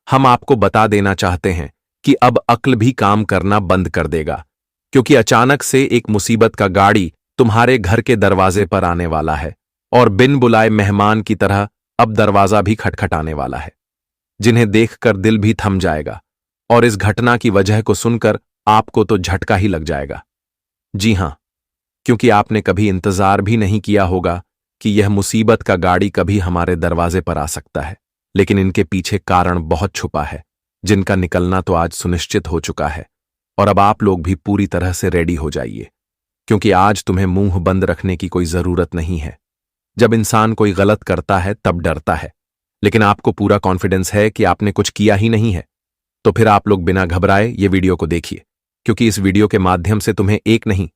हम आपको बता देना चाहते हैं कि अब अक्ल भी काम करना बंद कर देगा, क्योंकि अचानक से एक मुसीबत का गाड़ी तुम्हारे घर के दरवाजे पर आने वाला है और बिन बुलाए मेहमान की तरह अब दरवाजा भी खटखटाने वाला है, जिन्हें देखकर दिल भी थम जाएगा और इस घटना की वजह को सुनकर आपको तो झटका ही लग जाएगा। जी हां, क्योंकि आपने कभी इंतजार भी नहीं किया होगा कि यह मुसीबत का गाड़ी कभी हमारे दरवाजे पर आ सकता है, लेकिन इनके पीछे कारण बहुत छुपा है, जिनका निकलना तो आज सुनिश्चित हो चुका है। और अब आप लोग भी पूरी तरह से रेडी हो जाइए, क्योंकि आज तुम्हें मुंह बंद रखने की कोई जरूरत नहीं है। जब इंसान कोई गलत करता है तब डरता है, लेकिन आपको पूरा कॉन्फिडेंस है कि आपने कुछ किया ही नहीं है, तो फिर आप लोग बिना घबराए ये वीडियो को देखिए, क्योंकि इस वीडियो के माध्यम से तुम्हें एक नहीं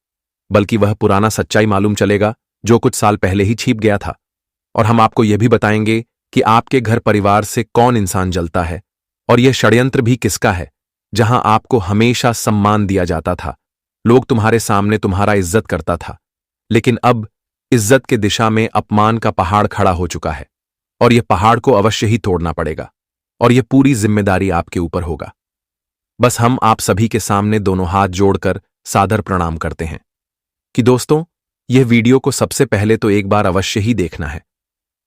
बल्कि वह पुराना सच्चाई मालूम चलेगा जो कुछ साल पहले ही छिप गया था। और हम आपको यह भी बताएंगे कि आपके घर परिवार से कौन इंसान जलता है और यह षड्यंत्र भी किसका है। जहां आपको हमेशा सम्मान दिया जाता था, लोग तुम्हारे सामने तुम्हारा इज्जत करता था, लेकिन अब इज्जत के दिशा में अपमान का पहाड़ खड़ा हो चुका है और यह पहाड़ को अवश्य ही तोड़ना पड़ेगा और यह पूरी जिम्मेदारी आपके ऊपर होगा। बस हम आप सभी के सामने दोनों हाथ जोड़कर सादर प्रणाम करते हैं कि दोस्तों, यह वीडियो को सबसे पहले तो एक बार अवश्य ही देखना है।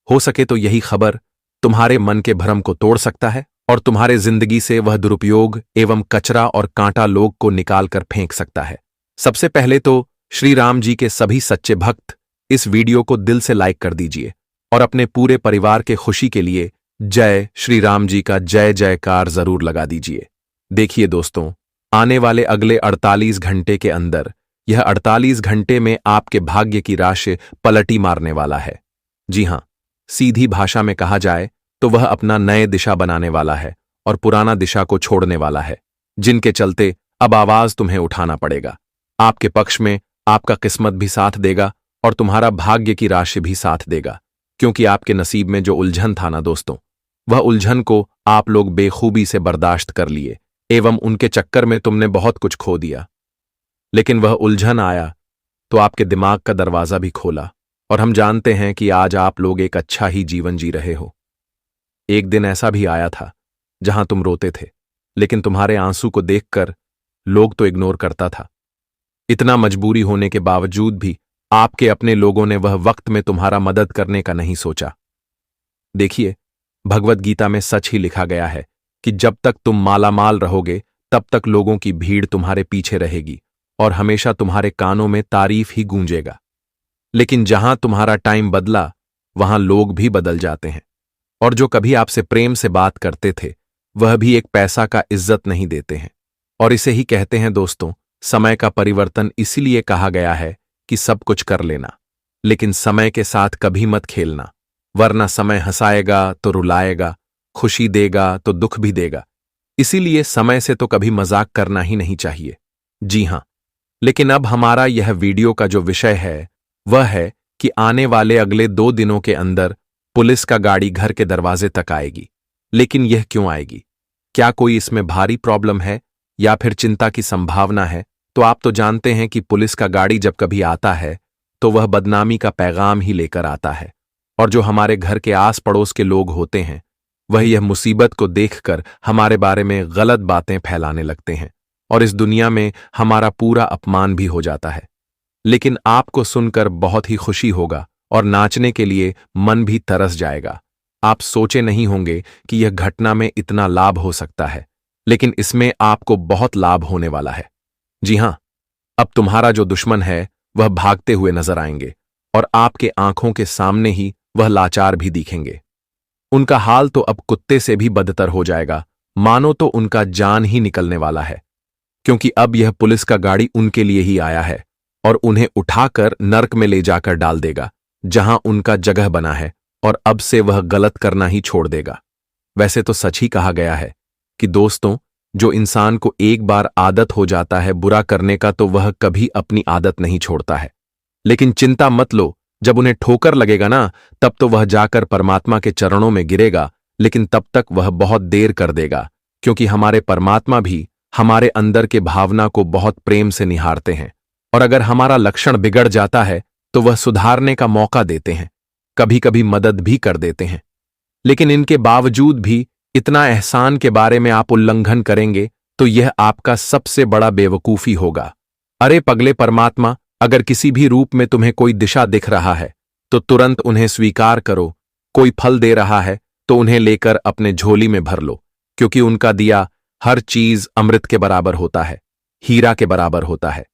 हो सके तो यही खबर तुम्हारे मन के भ्रम को तोड़ सकता है और तुम्हारे जिंदगी से वह दुरुपयोग एवं कचरा और कांटा लोग को निकाल कर फेंक सकता है। सबसे पहले तो श्री राम जी के सभी सच्चे भक्त इस वीडियो को दिल से लाइक कर दीजिए और अपने पूरे परिवार के खुशी के लिए जय श्री राम जी का जय जयकार जरूर लगा दीजिए। देखिए दोस्तों, आने वाले अगले 48 घंटे के अंदर यह 48 घंटे में आपके भाग्य की राशि पलटी मारने वाला है। जी हां, सीधी भाषा में कहा जाए तो वह अपना नए दिशा बनाने वाला है और पुराना दिशा को छोड़ने वाला है, जिनके चलते अब आवाज तुम्हें उठाना पड़ेगा। आपके पक्ष में आपका किस्मत भी साथ देगा और तुम्हारा भाग्य की राशि भी साथ देगा, क्योंकि आपके नसीब में जो उलझन था ना दोस्तों, वह उलझन को आप लोग बेखूबी से बर्दाश्त कर लिए एवं उनके चक्कर में तुमने बहुत कुछ खो दिया। लेकिन वह उलझन आया तो आपके दिमाग का दरवाजा भी खोला और हम जानते हैं कि आज आप लोग एक अच्छा ही जीवन जी रहे हो। एक दिन ऐसा भी आया था जहां तुम रोते थे, लेकिन तुम्हारे आंसू को देखकर लोग तो इग्नोर करता था। इतना मजबूरी होने के बावजूद भी आपके अपने लोगों ने वह वक्त में तुम्हारा मदद करने का नहीं सोचा। देखिए, भगवत गीता में सच ही लिखा गया है कि जब तक तुम मालामाल रहोगे तब तक लोगों की भीड़ तुम्हारे पीछे रहेगी और हमेशा तुम्हारे कानों में तारीफ ही गूंजेगा। लेकिन जहां तुम्हारा टाइम बदला वहां लोग भी बदल जाते हैं, और जो कभी आपसे प्रेम से बात करते थे वह भी एक पैसा का इज्जत नहीं देते हैं। और इसे ही कहते हैं दोस्तों, समय का परिवर्तन। इसीलिए कहा गया है कि सब कुछ कर लेना, लेकिन समय के साथ कभी मत खेलना, वरना समय हंसाएगा तो रुलाएगा, खुशी देगा तो दुख भी देगा। इसीलिए समय से तो कभी मजाक करना ही नहीं चाहिए। जी हां, लेकिन अब हमारा यह वीडियो का जो विषय है वह है कि आने वाले अगले 2 दिनों के अंदर पुलिस का गाड़ी घर के दरवाजे तक आएगी। लेकिन यह क्यों आएगी? क्या कोई इसमें भारी प्रॉब्लम है या फिर चिंता की संभावना है? तो आप तो जानते हैं कि पुलिस का गाड़ी जब कभी आता है तो वह बदनामी का पैगाम ही लेकर आता है, और जो हमारे घर के आस पड़ोस के लोग होते हैं वह यह मुसीबत को देखकर हमारे बारे में गलत बातें फैलाने लगते हैं और इस दुनिया में हमारा पूरा अपमान भी हो जाता है। लेकिन आपको सुनकर बहुत ही खुशी होगा और नाचने के लिए मन भी तरस जाएगा। आप सोचे नहीं होंगे कि यह घटना में इतना लाभ हो सकता है, लेकिन इसमें आपको बहुत लाभ होने वाला है। जी हां, अब तुम्हारा जो दुश्मन है वह भागते हुए नजर आएंगे और आपके आंखों के सामने ही वह लाचार भी दिखेंगे। उनका हाल तो अब कुत्ते से भी बदतर हो जाएगा, मानो तो उनका जान ही निकलने वाला है, क्योंकि अब यह पुलिस का गाड़ी उनके लिए ही आया है और उन्हें उठाकर नर्क में ले जाकर डाल देगा, जहां उनका जगह बना है, और अब से वह गलत करना ही छोड़ देगा। वैसे तो सच ही कहा गया है कि दोस्तों, जो इंसान को एक बार आदत हो जाता है बुरा करने का तो वह कभी अपनी आदत नहीं छोड़ता है। लेकिन चिंता मत लो, जब उन्हें ठोकर लगेगा ना तब तो वह जाकर परमात्मा के चरणों में गिरेगा, लेकिन तब तक वह बहुत देर कर देगा, क्योंकि हमारे परमात्मा भी हमारे अंदर के भावना को बहुत प्रेम से निहारते हैं, और अगर हमारा लक्षण बिगड़ जाता है तो वह सुधारने का मौका देते हैं, कभी कभी मदद भी कर देते हैं। लेकिन इनके बावजूद भी इतना एहसान के बारे में आप उल्लंघन करेंगे तो यह आपका सबसे बड़ा बेवकूफी होगा। अरे पगले परमात्मा, अगर किसी भी रूप में तुम्हें कोई दिशा दिख रहा है तो तुरंत उन्हें स्वीकार करो। कोई फल दे रहा है तो उन्हें लेकर अपने झोली में भर लो, क्योंकि उनका दिया हर चीज अमृत के बराबर होता है, हीरा के बराबर होता है।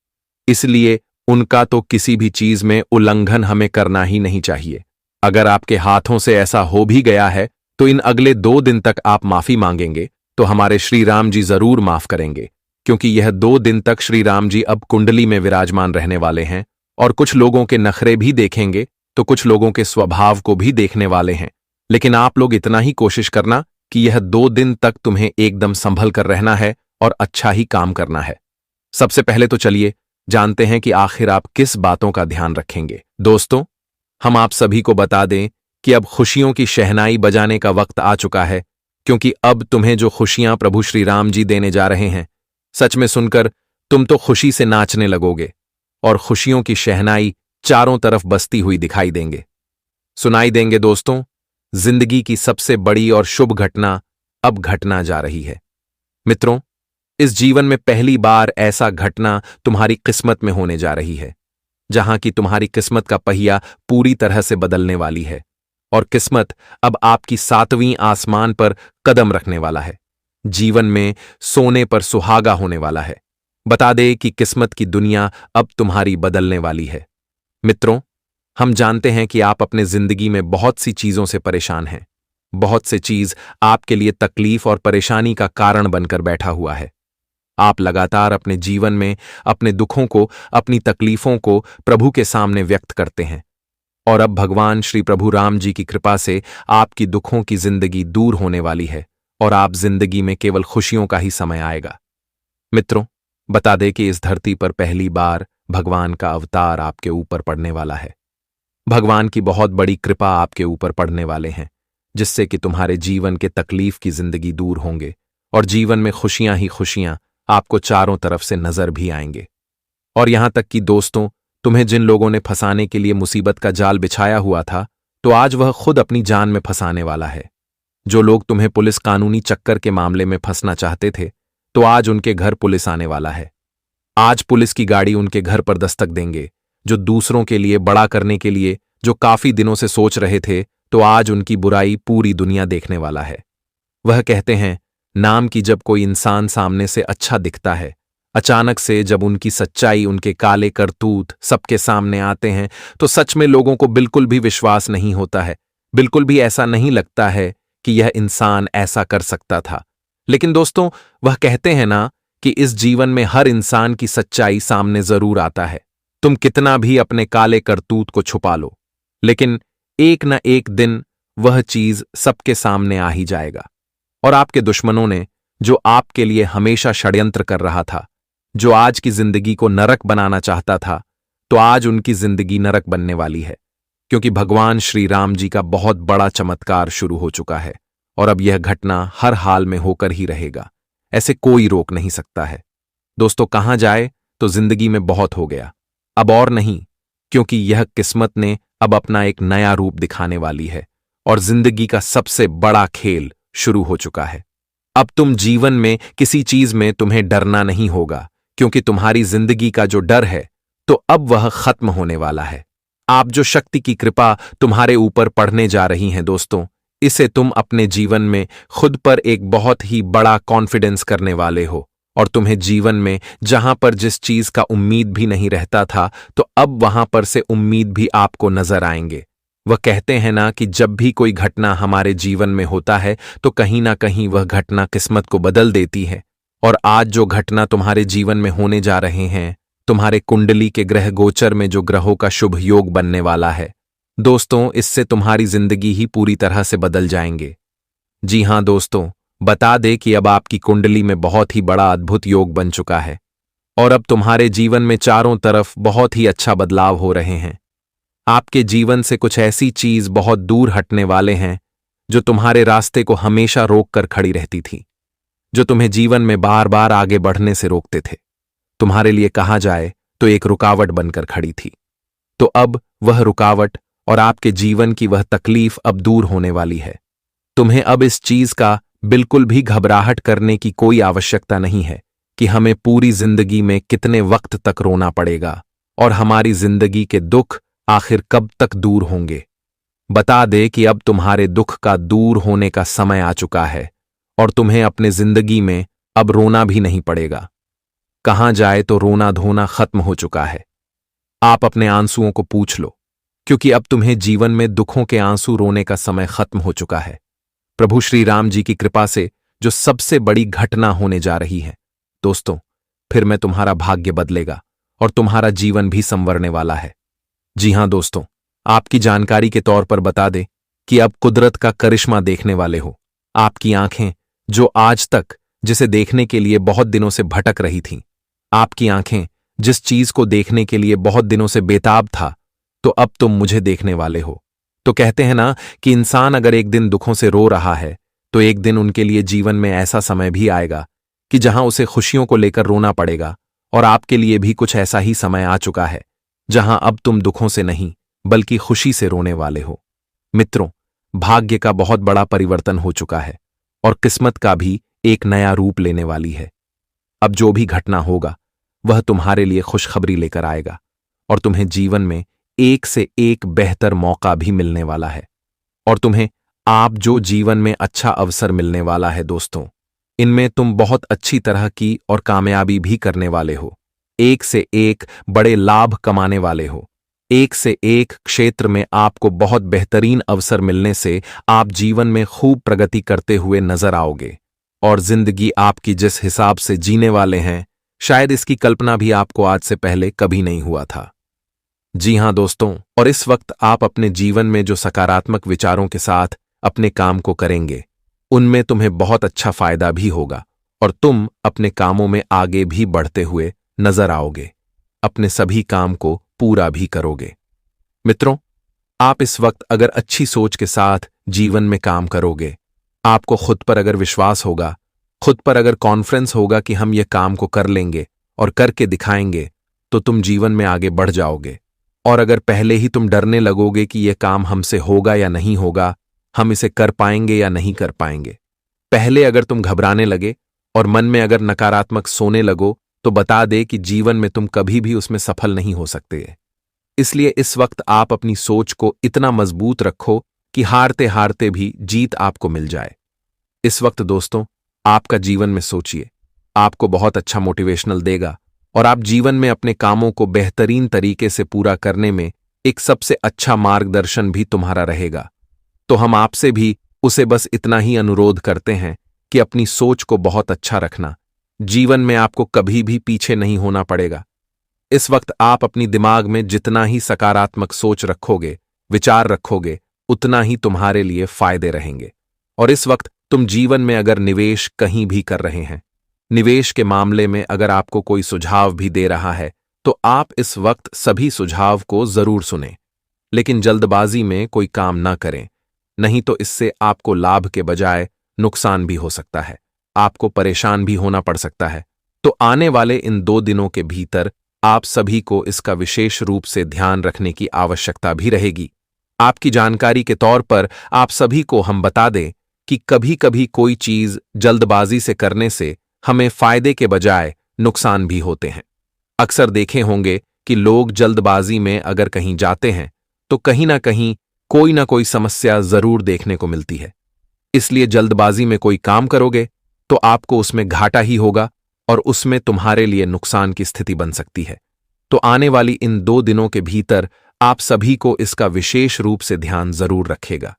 इसलिए उनका तो किसी भी चीज में उल्लंघन हमें करना ही नहीं चाहिए। अगर आपके हाथों से ऐसा हो भी गया है तो इन अगले 2 दिन तक आप माफी मांगेंगे तो हमारे श्री राम जी जरूर माफ करेंगे, क्योंकि यह 2 दिन तक श्री राम जी अब कुंडली में विराजमान रहने वाले हैं। और कुछ लोगों के नखरे भी देखेंगे तो कुछ लोगों के स्वभाव को भी देखने वाले हैं। लेकिन आप लोग इतना ही कोशिश करना कि यह 2 दिन तक तुम्हें एकदम संभल कर रहना है और अच्छा ही काम करना है। सबसे पहले तो चलिए जानते हैं कि आखिर आप किस बातों का ध्यान रखेंगे। दोस्तों, हम आप सभी को बता दें कि अब खुशियों की शहनाई बजाने का वक्त आ चुका है, क्योंकि अब तुम्हें जो खुशियां प्रभु श्री राम जी देने जा रहे हैं, सच में सुनकर तुम तो खुशी से नाचने लगोगे और खुशियों की शहनाई चारों तरफ बसती हुई दिखाई देंगे, सुनाई देंगे। दोस्तों, जिंदगी की सबसे बड़ी और शुभ घटना अब घटना जा रही है। मित्रों, इस जीवन में पहली बार ऐसा घटना तुम्हारी किस्मत में होने जा रही है, जहां की तुम्हारी किस्मत का पहिया पूरी तरह से बदलने वाली है और किस्मत अब आपकी 7वीं आसमान पर कदम रखने वाला है। जीवन में सोने पर सुहागा होने वाला है। बता दे कि किस्मत की दुनिया अब तुम्हारी बदलने वाली है। मित्रों, हम जानते हैं कि आप अपने जिंदगी में बहुत सी चीजों से परेशान हैं। बहुत से चीज आपके लिए तकलीफ और परेशानी का कारण बनकर बैठा हुआ है। आप लगातार अपने जीवन में अपने दुखों को, अपनी तकलीफों को प्रभु के सामने व्यक्त करते हैं और अब भगवान श्री प्रभु राम जी की कृपा से आपकी दुखों की जिंदगी दूर होने वाली है और आप जिंदगी में केवल खुशियों का ही समय आएगा। मित्रों, बता दे कि इस धरती पर पहली बार भगवान का अवतार आपके ऊपर पड़ने वाला है। भगवान की बहुत बड़ी कृपा आपके ऊपर पड़ने वाले हैं, जिससे कि तुम्हारे जीवन के तकलीफ की जिंदगी दूर होंगे और जीवन में खुशियां ही खुशियां आपको चारों तरफ से नजर भी आएंगे। और यहां तक कि दोस्तों, तुम्हें जिन लोगों ने फंसाने के लिए मुसीबत का जाल बिछाया हुआ था, तो आज वह खुद अपनी जान में फंसाने वाला है। जो लोग तुम्हें पुलिस कानूनी चक्कर के मामले में फंसना चाहते थे, तो आज उनके घर पुलिस आने वाला है। आज पुलिस की गाड़ी उनके घर पर दस्तक देंगे। जो दूसरों के लिए बड़ा करने के लिए जो काफी दिनों से सोच रहे थे, तो आज उनकी बुराई पूरी दुनिया देखने वाला है। वह कहते हैं, नाम की जब कोई इंसान सामने से अच्छा दिखता है, अचानक से जब उनकी सच्चाई, उनके काले करतूत सबके सामने आते हैं, तो सच में लोगों को बिल्कुल भी विश्वास नहीं होता है। बिल्कुल भी ऐसा नहीं लगता है कि यह इंसान ऐसा कर सकता था। लेकिन दोस्तों, वह कहते हैं ना कि इस जीवन में हर इंसान की सच्चाई सामने जरूर आता है। तुम कितना भी अपने काले करतूत को छुपा लो, लेकिन एक न एक दिन वह चीज सबके सामने आ ही जाएगा। और आपके दुश्मनों ने, जो आपके लिए हमेशा षड्यंत्र कर रहा था, जो आज की जिंदगी को नरक बनाना चाहता था, तो आज उनकी जिंदगी नरक बनने वाली है, क्योंकि भगवान श्री राम जी का बहुत बड़ा चमत्कार शुरू हो चुका है और अब यह घटना हर हाल में होकर ही रहेगा। ऐसे कोई रोक नहीं सकता है। दोस्तों, कहां जाए तो जिंदगी में बहुत हो गया, अब और नहीं, क्योंकि यह किस्मत ने अब अपना एक नया रूप दिखाने वाली है और जिंदगी का सबसे बड़ा खेल शुरू हो चुका है। अब तुम जीवन में किसी चीज में तुम्हें डरना नहीं होगा, क्योंकि तुम्हारी जिंदगी का जो डर है, तो अब वह खत्म होने वाला है। आप जो शक्ति की कृपा तुम्हारे ऊपर पड़ने जा रही हैं दोस्तों, इसे तुम अपने जीवन में खुद पर एक बहुत ही बड़ा कॉन्फिडेंस करने वाले हो और तुम्हें जीवन में जहां पर जिस चीज का उम्मीद भी नहीं रहता था, तो अब वहां पर से उम्मीद भी आपको नजर आएंगे। वह कहते हैं ना कि जब भी कोई घटना हमारे जीवन में होता है, तो कहीं ना कहीं वह घटना किस्मत को बदल देती है। और आज जो घटना तुम्हारे जीवन में होने जा रहे हैं, तुम्हारे कुंडली के ग्रह गोचर में जो ग्रहों का शुभ योग बनने वाला है दोस्तों, इससे तुम्हारी जिंदगी ही पूरी तरह से बदल जाएंगे। जी हां दोस्तों, बता दे कि अब आपकी कुंडली में बहुत ही बड़ा अद्भुत योग बन चुका है और अब तुम्हारे जीवन में चारों तरफ बहुत ही अच्छा बदलाव हो रहे हैं। आपके जीवन से कुछ ऐसी चीज बहुत दूर हटने वाले हैं जो तुम्हारे रास्ते को हमेशा रोक कर खड़ी रहती थी, जो तुम्हें जीवन में बार बार आगे बढ़ने से रोकते थे। तुम्हारे लिए कहा जाए तो एक रुकावट बनकर खड़ी थी। तो अब वह रुकावट और आपके जीवन की वह तकलीफ अब दूर होने वाली है। तुम्हें अब इस चीज का बिल्कुल भी घबराहट करने की कोई आवश्यकता नहीं है कि हमें पूरी जिंदगी में कितने वक्त तक रोना पड़ेगा और हमारी जिंदगी के दुख आखिर कब तक दूर होंगे। बता दे कि अब तुम्हारे दुख का दूर होने का समय आ चुका है और तुम्हें अपने जिंदगी में अब रोना भी नहीं पड़ेगा। कहां जाए तो रोना धोना खत्म हो चुका है। आप अपने आंसुओं को पूछ लो, क्योंकि अब तुम्हें जीवन में दुखों के आंसू रोने का समय खत्म हो चुका है। प्रभु श्री राम जी की कृपा से जो सबसे बड़ी घटना होने जा रही है दोस्तों, फिर में तुम्हारा भाग्य बदलेगा और तुम्हारा जीवन भी संवरने वाला है। जी हां दोस्तों, आपकी जानकारी के तौर पर बता दें कि अब कुदरत का करिश्मा देखने वाले हो। आपकी आंखें जो आज तक जिसे देखने के लिए बहुत दिनों से भटक रही थीं, आपकी आंखें जिस चीज को देखने के लिए बहुत दिनों से बेताब था, तो अब तुम मुझे देखने वाले हो। तो कहते हैं ना कि इंसान अगर एक दिन दुखों से रो रहा है तो एक दिन उनके लिए जीवन में ऐसा समय भी आएगा कि जहां उसे खुशियों को लेकर रोना पड़ेगा। और आपके लिए भी कुछ ऐसा ही समय आ चुका है जहां अब तुम दुखों से नहीं बल्कि खुशी से रोने वाले हो। मित्रों, भाग्य का बहुत बड़ा परिवर्तन हो चुका है और किस्मत का भी एक नया रूप लेने वाली है। अब जो भी घटना होगा वह तुम्हारे लिए खुशखबरी लेकर आएगा और तुम्हें जीवन में एक से एक बेहतर मौका भी मिलने वाला है। और तुम्हें आप जो जीवन में अच्छा अवसर मिलने वाला है दोस्तों, इनमें तुम बहुत अच्छी तरह की और कामयाबी भी करने वाले हो। एक से एक बड़े लाभ कमाने वाले हो। एक से एक क्षेत्र में आपको बहुत बेहतरीन अवसर मिलने से आप जीवन में खूब प्रगति करते हुए नजर आओगे और जिंदगी आपकी जिस हिसाब से जीने वाले हैं, शायद इसकी कल्पना भी आपको आज से पहले कभी नहीं हुआ था। जी हां दोस्तों, और इस वक्त आप अपने जीवन में जो सकारात्मक विचारों के साथ अपने काम को करेंगे, उनमें तुम्हें बहुत अच्छा फायदा भी होगा और तुम अपने कामों में आगे भी बढ़ते हुए नजर आओगे, अपने सभी काम को पूरा भी करोगे। मित्रों, आप इस वक्त अगर अच्छी सोच के साथ जीवन में काम करोगे, आपको खुद पर अगर विश्वास होगा, खुद पर अगर कॉन्फिडेंस होगा कि हम ये काम को कर लेंगे और करके दिखाएंगे, तो तुम जीवन में आगे बढ़ जाओगे। और अगर पहले ही तुम डरने लगोगे कि यह काम हमसे होगा या नहीं होगा, हम इसे कर पाएंगे या नहीं कर पाएंगे, पहले अगर तुम घबराने लगे और मन में अगर नकारात्मक सोने लगो, तो बता दे कि जीवन में तुम कभी भी उसमें सफल नहीं हो सकते। इसलिए इस वक्त आप अपनी सोच को इतना मजबूत रखो कि हारते हारते भी जीत आपको मिल जाए। इस वक्त दोस्तों, आपका जीवन में सोचिए, आपको बहुत अच्छा मोटिवेशनल देगा और आप जीवन में अपने कामों को बेहतरीन तरीके से पूरा करने में एक सबसे अच्छा मार्गदर्शन भी तुम्हारा रहेगा। तो हम आपसे भी उसे बस इतना ही अनुरोध करते हैं कि अपनी सोच को बहुत अच्छा रखना। जीवन में आपको कभी भी पीछे नहीं होना पड़ेगा। इस वक्त आप अपनी दिमाग में जितना ही सकारात्मक सोच रखोगे, विचार रखोगे, उतना ही तुम्हारे लिए फायदे रहेंगे। और इस वक्त तुम जीवन में अगर निवेश कहीं भी कर रहे हैं, निवेश के मामले में अगर आपको कोई सुझाव भी दे रहा है, तो आप इस वक्त सभी सुझाव को जरूर सुनें, लेकिन जल्दबाजी में कोई काम ना करें, नहीं तो इससे आपको लाभ के बजाय नुकसान भी हो सकता है, आपको परेशान भी होना पड़ सकता है। तो आने वाले इन 2 दिनों के भीतर आप सभी को इसका विशेष रूप से ध्यान रखने की आवश्यकता भी रहेगी। आपकी जानकारी के तौर पर आप सभी को हम बता दें कि कभी कभी कोई चीज जल्दबाजी से करने से हमें फायदे के बजाय नुकसान भी होते हैं। अक्सर देखे होंगे कि लोग जल्दबाजी में अगर कहीं जाते हैं तो कहीं ना कोई समस्या जरूर देखने को मिलती है। इसलिए जल्दबाजी में कोई काम करोगे तो आपको उसमें घाटा ही होगा और उसमें तुम्हारे लिए नुकसान की स्थिति बन सकती है। तो आने वाली इन 2 दिनों के भीतर आप सभी को इसका विशेष रूप से ध्यान जरूर रखेगा।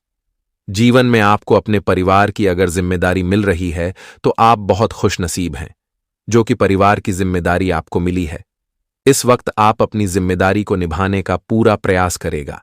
जीवन में आपको अपने परिवार की अगर जिम्मेदारी मिल रही है तो आप बहुत खुशनसीब हैं, जो कि परिवार की जिम्मेदारी आपको मिली है। इस वक्त आप अपनी जिम्मेदारी को निभाने का पूरा प्रयास करेगा।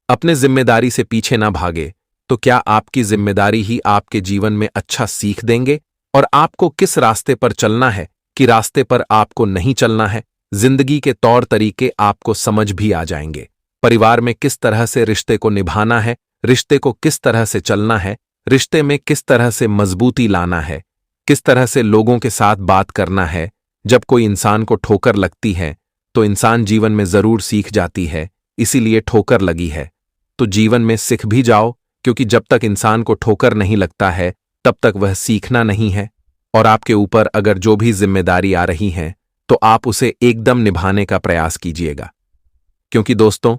अपने जिम्मेदारी से पीछे ना भागे, तो क्या आपकी जिम्मेदारी ही आपके जीवन में अच्छा सीख देंगे और आपको किस रास्ते पर चलना है कि रास्ते पर आपको नहीं चलना है। जिंदगी के तौर तरीके आपको समझ भी आ जाएंगे। परिवार में किस तरह से रिश्ते को निभाना है, रिश्ते को किस तरह से चलना है, रिश्ते में किस तरह से मजबूती लाना है, किस तरह से लोगों के साथ बात करना है। जब कोई इंसान को ठोकर लगती है तो इंसान जीवन में जरूर सीख जाती है, इसीलिए ठोकर लगी है तो जीवन में सीख भी जाओ, क्योंकि जब तक इंसान को ठोकर नहीं लगता है तब तक वह सीखना नहीं है। और आपके ऊपर अगर जो भी जिम्मेदारी आ रही है तो आप उसे एकदम निभाने का प्रयास कीजिएगा। क्योंकि दोस्तों,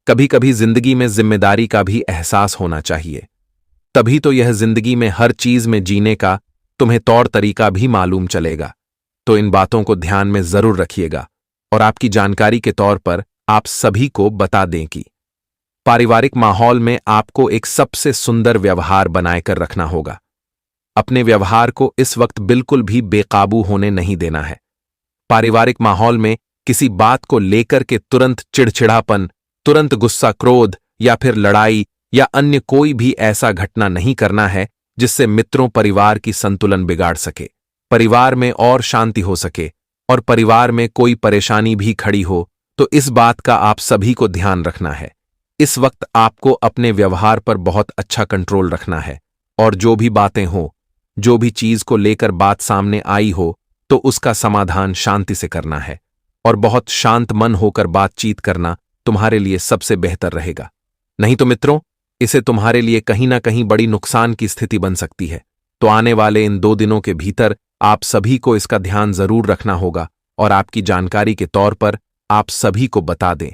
कभी कभी जिंदगी में जिम्मेदारी का भी एहसास होना चाहिए। तभी तो यह जिंदगी में हर चीज में जीने का तुम्हें तौर तरीका भी मालूम चलेगा। तो इन बातों को ध्यान में जरूर रखिएगा। और आपकी जानकारी के तौर पर आप सभी को बता दें कि पारिवारिक माहौल में आपको एक सबसे सुंदर व्यवहार बनाकर रखना होगा। अपने व्यवहार को इस वक्त बिल्कुल भी बेकाबू होने नहीं देना है। पारिवारिक माहौल में किसी बात को लेकर के तुरंत चिड़चिड़ापन, तुरंत गुस्सा, क्रोध या फिर लड़ाई या अन्य कोई भी ऐसा घटना नहीं करना है जिससे मित्रों परिवार की संतुलन बिगाड़ सके, परिवार में और शांति हो सके और परिवार में कोई परेशानी भी खड़ी हो। तो इस बात का आप सभी को ध्यान रखना है। इस वक्त आपको अपने व्यवहार पर बहुत अच्छा कंट्रोल रखना है। और जो भी बातें हो, जो भी चीज को लेकर बात सामने आई हो तो उसका समाधान शांति से करना है। और बहुत शांत मन होकर बातचीत करना तुम्हारे लिए सबसे बेहतर रहेगा। नहीं तो मित्रों, इसे तुम्हारे लिए कहीं ना कहीं बड़ी नुकसान की स्थिति बन सकती है। तो आने वाले इन 2 दिनों के भीतर आप सभी को इसका ध्यान जरूर रखना होगा। और आपकी जानकारी के तौर पर आप सभी को बता दें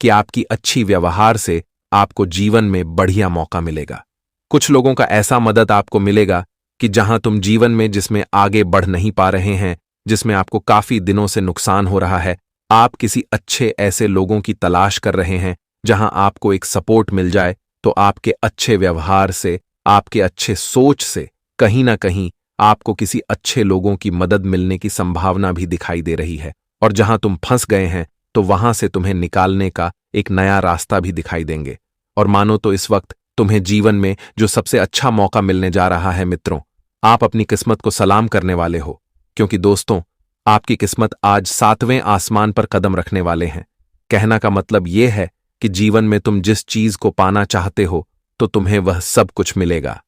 कि आपकी अच्छी व्यवहार से आपको जीवन में बढ़िया मौका मिलेगा। कुछ लोगों का ऐसा मदद आपको मिलेगा कि जहां तुम जीवन में जिसमें आगे बढ़ नहीं पा रहे हैं, जिसमें आपको काफी दिनों से नुकसान हो रहा है, आप किसी अच्छे ऐसे लोगों की तलाश कर रहे हैं जहां आपको एक सपोर्ट मिल जाए। तो आपके अच्छे व्यवहार से, आपके अच्छे सोच से कहीं ना कहीं आपको किसी अच्छे लोगों की मदद मिलने की संभावना भी दिखाई दे रही है। और जहां तुम फंस गए हैं तो वहां से तुम्हें निकालने का एक नया रास्ता भी दिखाई देंगे। और मानो तो इस वक्त तुम्हें जीवन में जो सबसे अच्छा मौका मिलने जा रहा है मित्रों, आप अपनी किस्मत को सलाम करने वाले हो। क्योंकि दोस्तों, आपकी किस्मत आज 7वें आसमान पर कदम रखने वाले हैं। कहना का मतलब यह है कि जीवन में तुम जिस चीज को पाना चाहते हो तो तुम्हें वह सब कुछ मिलेगा।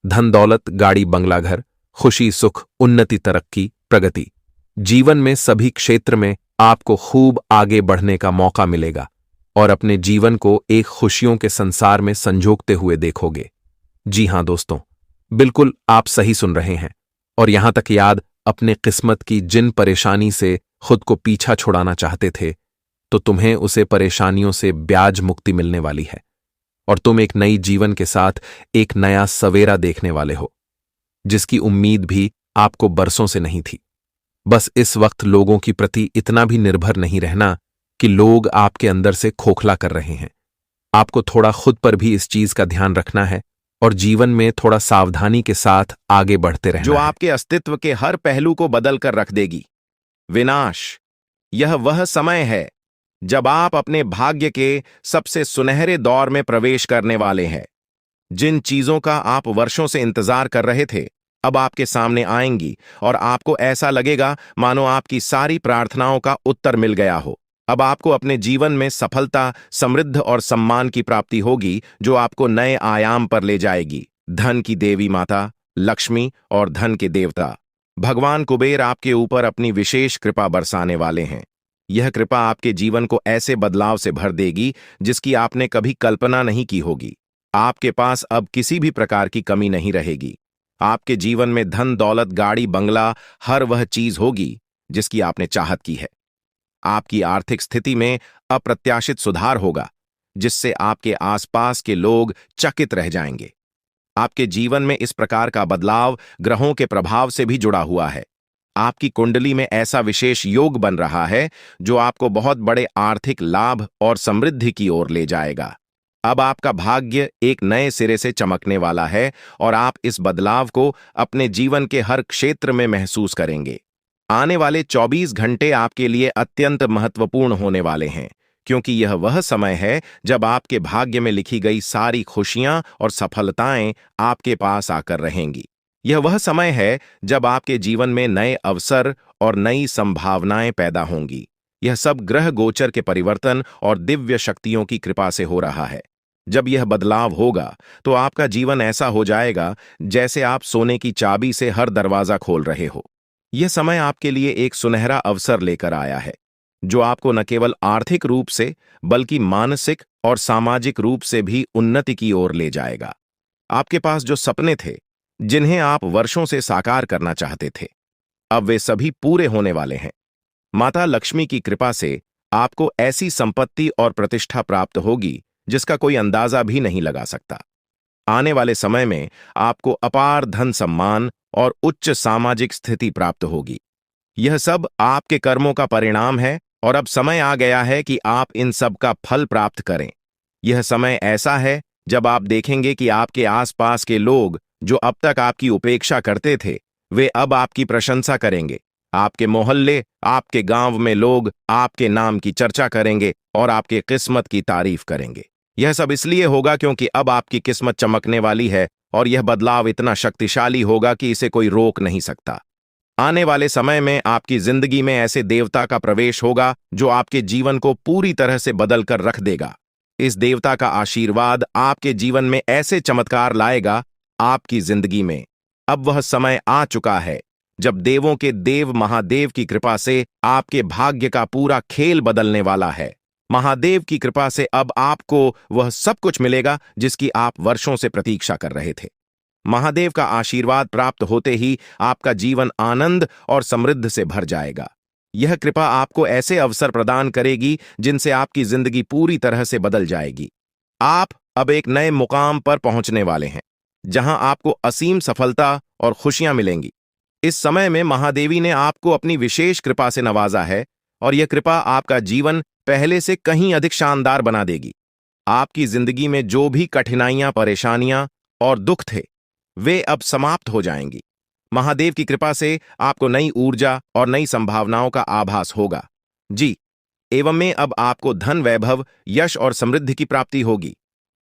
धन दौलत, गाड़ी बंगला, घर, खुशी, सुख, उन्नति, तरक्की, प्रगति। जीवन में सभी क्षेत्र में आपको खूब आगे बढ़ने का मौका मिलेगा और अपने जीवन को एक खुशियों के संसार में संजोगते हुए देखोगे। जी हां दोस्तों, बिल्कुल आप सही सुन रहे हैं। और यहां तक याद, अपने किस्मत की जिन परेशानी से खुद को पीछा छुड़ाना चाहते थे तो तुम्हें उसे परेशानियों से ब्याज मुक्ति मिलने वाली है। और तुम एक नई जीवन के साथ एक नया सवेरा देखने वाले हो, जिसकी उम्मीद भी आपको बरसों से नहीं थी। बस इस वक्त लोगों की प्रति इतना भी निर्भर नहीं रहना कि लोग आपके अंदर से खोखला कर रहे हैं। आपको थोड़ा खुद पर भी इस चीज का ध्यान रखना है और जीवन में थोड़ा सावधानी के साथ आगे बढ़ते रहना जो है। आपके अस्तित्व के हर पहलू को बदल कर रख देगी। विनाश। यह वह समय है जब आप अपने भाग्य के सबसे सुनहरे दौर में प्रवेश करने वाले हैं। जिन चीजों का आप वर्षों से इंतजार कर रहे थे अब आपके सामने आएंगी और आपको ऐसा लगेगा मानो आपकी सारी प्रार्थनाओं का उत्तर मिल गया हो। अब आपको अपने जीवन में सफलता, समृद्ध और सम्मान की प्राप्ति होगी जो आपको नए आयाम पर ले जाएगी। धन की देवी माता लक्ष्मी और धन के देवता भगवान कुबेर आपके ऊपर अपनी विशेष कृपा बरसाने वाले हैं। यह कृपा आपके जीवन को ऐसे बदलाव से भर देगी जिसकी आपने कभी कल्पना नहीं की होगी। आपके पास अब किसी भी प्रकार की कमी नहीं रहेगी। आपके जीवन में धन दौलत, गाड़ी बंगला, हर वह चीज होगी जिसकी आपने चाहत की है। आपकी आर्थिक स्थिति में अप्रत्याशित सुधार होगा जिससे आपके आसपास के लोग चकित रह जाएंगे। आपके जीवन में इस प्रकार का बदलाव ग्रहों के प्रभाव से भी जुड़ा हुआ है। आपकी कुंडली में ऐसा विशेष योग बन रहा है जो आपको बहुत बड़े आर्थिक लाभ और समृद्धि की ओर ले जाएगा। अब आपका भाग्य एक नए सिरे से चमकने वाला है और आप इस बदलाव को अपने जीवन के हर क्षेत्र में महसूस करेंगे। आने वाले 24 घंटे आपके लिए अत्यंत महत्वपूर्ण होने वाले हैं, क्योंकि यह वह समय है जब आपके भाग्य में लिखी गई सारी खुशियां और सफलताएं आपके पास आकर रहेंगी। यह वह समय है जब आपके जीवन में नए अवसर और नई संभावनाएं पैदा होंगी। यह सब ग्रह गोचर के परिवर्तन और दिव्य शक्तियों की कृपा से हो रहा है। जब यह बदलाव होगा तो आपका जीवन ऐसा हो जाएगा जैसे आप सोने की चाबी से हर दरवाजा खोल रहे हो। यह समय आपके लिए एक सुनहरा अवसर लेकर आया है जो आपको न केवल आर्थिक रूप से बल्कि मानसिक और सामाजिक रूप से भी उन्नति की ओर ले जाएगा। आपके पास जो सपने थे, जिन्हें आप वर्षों से साकार करना चाहते थे, अब वे सभी पूरे होने वाले हैं। माता लक्ष्मी की कृपा से आपको ऐसी संपत्ति और प्रतिष्ठा प्राप्त होगी जिसका कोई अंदाजा भी नहीं लगा सकता। आने वाले समय में आपको अपार धन सम्मान और उच्च सामाजिक स्थिति प्राप्त होगी। यह सब आपके कर्मों का परिणाम है और अब समय आ गया है कि आप इन सब का फल प्राप्त करें। यह समय ऐसा है जब आप देखेंगे कि आपके आसपास के लोग जो अब तक आपकी उपेक्षा करते थे, वे अब आपकी प्रशंसा करेंगे। आपके मोहल्ले, आपके गांव में लोग आपके नाम की चर्चा करेंगे और आपके किस्मत की तारीफ करेंगे। यह सब इसलिए होगा क्योंकि अब आपकी किस्मत चमकने वाली है और यह बदलाव इतना शक्तिशाली होगा कि इसे कोई रोक नहीं सकता। आने वाले समय में आपकी जिंदगी में ऐसे देवता का प्रवेश होगा जो आपके जीवन को पूरी तरह से बदल कर रख देगा। इस देवता का आशीर्वाद आपके जीवन में ऐसे चमत्कार लाएगा आपकी जिंदगी में। अब वह समय आ चुका है जब देवों के देव महादेव की कृपा से आपके भाग्य का पूरा खेल बदलने वाला है। महादेव की कृपा से अब आपको वह सब कुछ मिलेगा जिसकी आप वर्षों से प्रतीक्षा कर रहे थे। महादेव का आशीर्वाद प्राप्त होते ही आपका जीवन आनंद और समृद्ध से भर जाएगा। यह कृपा आपको ऐसे अवसर प्रदान करेगी जिनसे आपकी जिंदगी पूरी तरह से बदल जाएगी। आप अब एक नए मुकाम पर पहुंचने वाले हैं जहां आपको असीम सफलता और खुशियां मिलेंगी। इस समय में महादेवी ने आपको अपनी विशेष कृपा से नवाजा है और यह कृपा आपका जीवन पहले से कहीं अधिक शानदार बना देगी। आपकी जिंदगी में जो भी कठिनाइयां, परेशानियां और दुख थे, वे अब समाप्त हो जाएंगी। महादेव की कृपा से आपको नई ऊर्जा और नई संभावनाओं का आभास होगा। जी, एवं में अब आपको धन, वैभव, यश और समृद्धि की प्राप्ति होगी।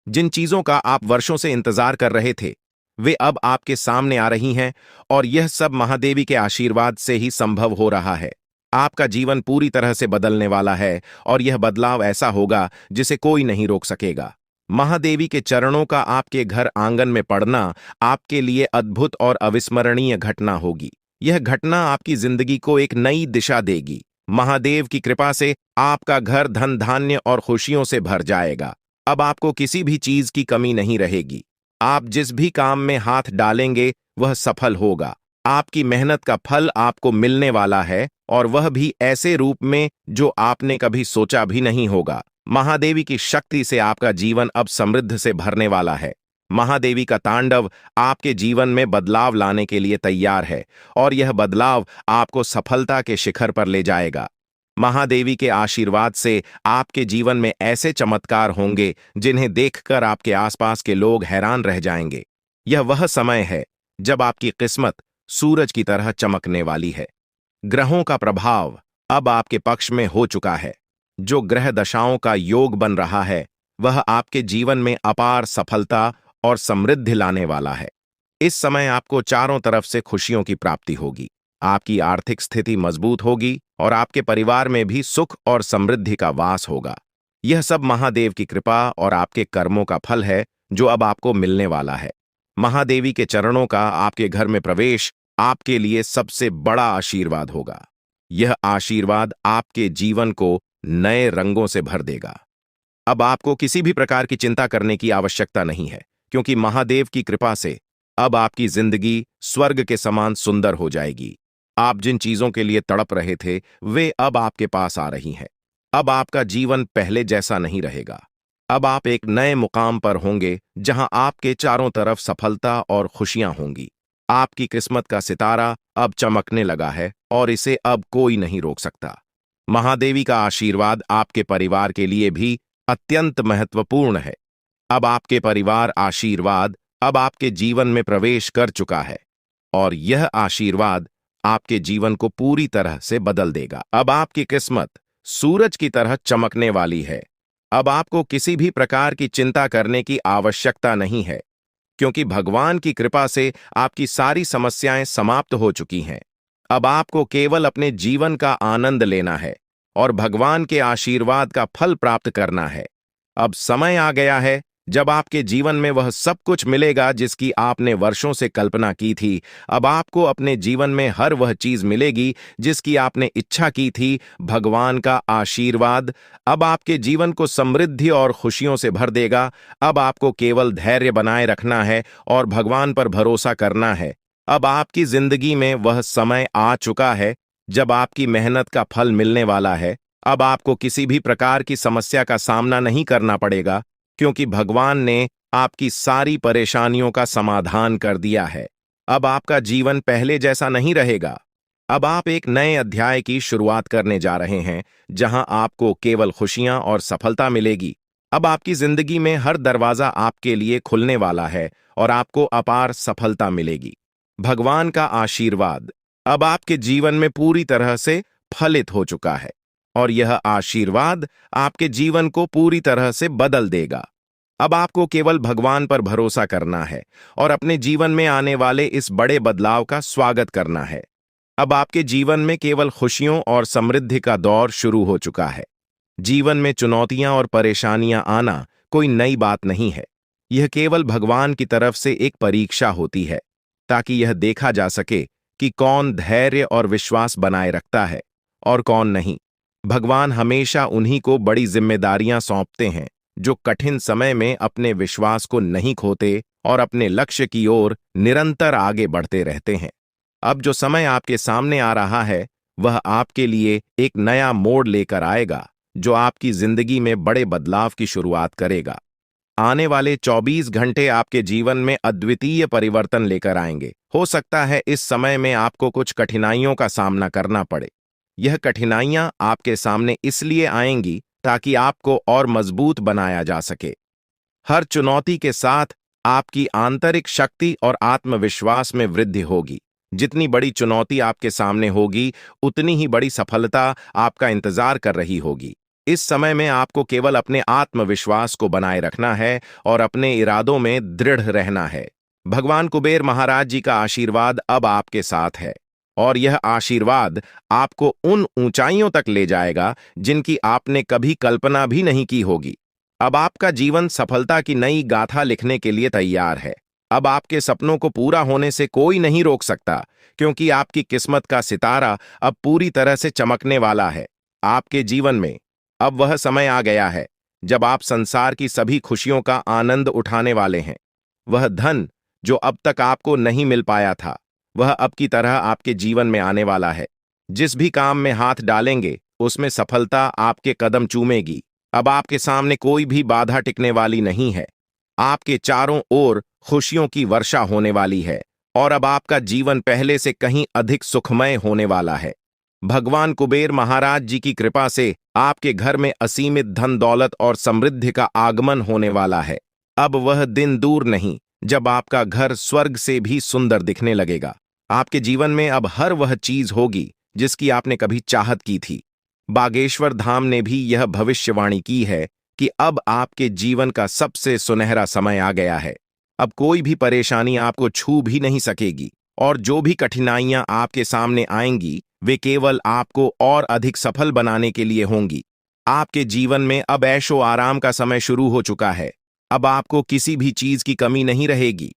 जिन चीजों का आप वर्षों से इंतजार कर रहे थे, वे अब आपके सामने आ रही हैं और यह सब महादेवी के आशीर्वाद से ही संभव हो रहा है। आपका जीवन पूरी तरह से बदलने वाला है और यह बदलाव ऐसा होगा जिसे कोई नहीं रोक सकेगा। महादेवी के चरणों का आपके घर आंगन में पड़ना आपके लिए अद्भुत और अविस्मरणीय घटना होगी। यह घटना आपकी जिंदगी को एक नई दिशा देगी। महादेव की कृपा से आपका घर धन, धान्य और खुशियों से भर जाएगा। अब आपको किसी भी चीज की कमी नहीं रहेगी। आप जिस भी काम में हाथ डालेंगे वह सफल होगा। आपकी मेहनत का फल आपको मिलने वाला है और वह भी ऐसे रूप में जो आपने कभी सोचा भी नहीं होगा। महादेवी की शक्ति से आपका जीवन अब समृद्ध से भरने वाला है। महादेवी का तांडव आपके जीवन में बदलाव लाने के लिए तैयार है और यह बदलाव आपको सफलता के शिखर पर ले जाएगा। महादेवी के आशीर्वाद से आपके जीवन में ऐसे चमत्कार होंगे जिन्हें देखकर आपके आसपास के लोग हैरान रह जाएंगे। यह वह समय है जब आपकी किस्मत सूरज की तरह चमकने वाली है। ग्रहों का प्रभाव अब आपके पक्ष में हो चुका है। जो ग्रह दशाओं का योग बन रहा है वह आपके जीवन में अपार सफलता और समृद्धि लाने वाला है। इस समय आपको चारों तरफ से खुशियों की प्राप्ति होगी। आपकी आर्थिक स्थिति मजबूत होगी और आपके परिवार में भी सुख और समृद्धि का वास होगा। यह सब महादेव की कृपा और आपके कर्मों का फल है जो अब आपको मिलने वाला है। महादेवी के चरणों का आपके घर में प्रवेश आपके लिए सबसे बड़ा आशीर्वाद होगा। यह आशीर्वाद आपके जीवन को नए रंगों से भर देगा। अब आपको किसी भी प्रकार की चिंता करने की आवश्यकता नहीं है क्योंकि महादेव की कृपा से अब आपकी जिंदगी स्वर्ग के समान सुंदर हो जाएगी। आप जिन चीजों के लिए तड़प रहे थे वे अब आपके पास आ रही हैं। अब आपका जीवन पहले जैसा नहीं रहेगा। अब आप एक नए मुकाम पर होंगे जहां आपके चारों तरफ सफलता और खुशियां होंगी। आपकी किस्मत का सितारा अब चमकने लगा है और इसे अब कोई नहीं रोक सकता। महादेवी का आशीर्वाद आपके परिवार के लिए भी अत्यंत महत्वपूर्ण है। अब आपके परिवार आशीर्वाद अब आपके जीवन में प्रवेश कर चुका है और यह आशीर्वाद आपके जीवन को पूरी तरह से बदल देगा। अब आपकी किस्मत सूरज की तरह चमकने वाली है। अब आपको किसी भी प्रकार की चिंता करने की आवश्यकता नहीं है क्योंकि भगवान की कृपा से आपकी सारी समस्याएं समाप्त हो चुकी हैं। अब आपको केवल अपने जीवन का आनंद लेना है और भगवान के आशीर्वाद का फल प्राप्त करना है। अब समय आ गया है जब आपके जीवन में वह सब कुछ मिलेगा जिसकी आपने वर्षों से कल्पना की थी। अब आपको अपने जीवन में हर वह चीज मिलेगी जिसकी आपने इच्छा की थी। भगवान का आशीर्वाद अब आपके जीवन को समृद्धि और खुशियों से भर देगा। अब आपको केवल धैर्य बनाए रखना है और भगवान पर भरोसा करना है। अब आपकी जिंदगी में वह समय आ चुका है जब आपकी मेहनत का फल मिलने वाला है। अब आपको किसी भी प्रकार की समस्या का सामना नहीं करना पड़ेगा, क्योंकि भगवान ने आपकी सारी परेशानियों का समाधान कर दिया है। अब आपका जीवन पहले जैसा नहीं रहेगा। अब आप एक नए अध्याय की शुरुआत करने जा रहे हैं, जहां आपको केवल खुशियां और सफलता मिलेगी। अब आपकी जिंदगी में हर दरवाजा आपके लिए खुलने वाला है और आपको अपार सफलता मिलेगी। भगवान का आशीर्वाद अब आपके जीवन में पूरी तरह से फलित हो चुका है और यह आशीर्वाद आपके जीवन को पूरी तरह से बदल देगा। अब आपको केवल भगवान पर भरोसा करना है और अपने जीवन में आने वाले इस बड़े बदलाव का स्वागत करना है। अब आपके जीवन में केवल खुशियों और समृद्धि का दौर शुरू हो चुका है। जीवन में चुनौतियां और परेशानियां आना कोई नई बात नहीं है। यह केवल भगवान की तरफ से एक परीक्षा होती है, ताकि यह देखा जा सके कि कौन धैर्य और विश्वास बनाए रखता है और कौन नहीं। भगवान हमेशा उन्हीं को बड़ी जिम्मेदारियां सौंपते हैं जो कठिन समय में अपने विश्वास को नहीं खोते और अपने लक्ष्य की ओर निरंतर आगे बढ़ते रहते हैं। अब जो समय आपके सामने आ रहा है, वह आपके लिए एक नया मोड़ लेकर आएगा, जो आपकी जिंदगी में बड़े बदलाव की शुरुआत करेगा। आने वाले 24 घंटे आपके जीवन में अद्वितीय परिवर्तन लेकर आएंगे। हो सकता है इस समय में आपको कुछ कठिनाइयों का सामना करना पड़े। यह कठिनाइयां आपके सामने इसलिए आएंगी ताकि आपको और मजबूत बनाया जा सके। हर चुनौती के साथ आपकी आंतरिक शक्ति और आत्मविश्वास में वृद्धि होगी। जितनी बड़ी चुनौती आपके सामने होगी, उतनी ही बड़ी सफलता आपका इंतजार कर रही होगी। इस समय में आपको केवल अपने आत्मविश्वास को बनाए रखना है और अपने इरादों में दृढ़ रहना है। भगवान कुबेर महाराज जी का आशीर्वाद अब आपके साथ है और यह आशीर्वाद आपको उन ऊंचाइयों तक ले जाएगा जिनकी आपने कभी कल्पना भी नहीं की होगी। अब आपका जीवन सफलता की नई गाथा लिखने के लिए तैयार है। अब आपके सपनों को पूरा होने से कोई नहीं रोक सकता, क्योंकि आपकी किस्मत का सितारा अब पूरी तरह से चमकने वाला है। आपके जीवन में अब वह समय आ गया है जब आप संसार की सभी खुशियों का आनंद उठाने वाले हैं। वह धन जो अब तक आपको नहीं मिल पाया था, वह अब की तरह आपके जीवन में आने वाला है। जिस भी काम में हाथ डालेंगे, उसमें सफलता आपके कदम चूमेगी। अब आपके सामने कोई भी बाधा टिकने वाली नहीं है। आपके चारों ओर खुशियों की वर्षा होने वाली है और अब आपका जीवन पहले से कहीं अधिक सुखमय होने वाला है। भगवान कुबेर महाराज जी की कृपा से आपके घर में असीमित धन दौलत और समृद्धि का आगमन होने वाला है। अब वह दिन दूर नहीं जब आपका घर स्वर्ग से भी सुंदर दिखने लगेगा। आपके जीवन में अब हर वह चीज होगी जिसकी आपने कभी चाहत की थी। बागेश्वर धाम ने भी यह भविष्यवाणी की है कि अब आपके जीवन का सबसे सुनहरा समय आ गया है। अब कोई भी परेशानी आपको छू भी नहीं सकेगी और जो भी कठिनाइयां आपके सामने आएंगी, वे केवल आपको और अधिक सफल बनाने के लिए होंगी। आपके जीवन में अब ऐशो आराम का समय शुरू हो चुका है। अब आपको किसी भी चीज की कमी नहीं रहेगी।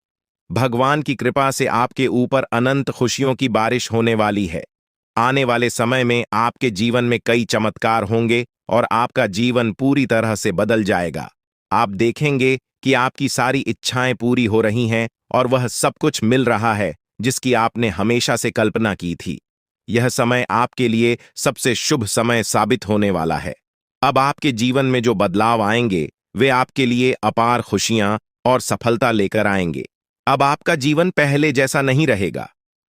भगवान की कृपा से आपके ऊपर अनंत खुशियों की बारिश होने वाली है। आने वाले समय में आपके जीवन में कई चमत्कार होंगे और आपका जीवन पूरी तरह से बदल जाएगा। आप देखेंगे कि आपकी सारी इच्छाएं पूरी हो रही हैं और वह सब कुछ मिल रहा है जिसकी आपने हमेशा से कल्पना की थी। यह समय आपके लिए सबसे शुभ समय साबित होने वाला है। अब आपके जीवन में जो बदलाव आएंगे, वे आपके लिए अपार खुशियां और सफलता लेकर आएंगे। अब आपका जीवन पहले जैसा नहीं रहेगा,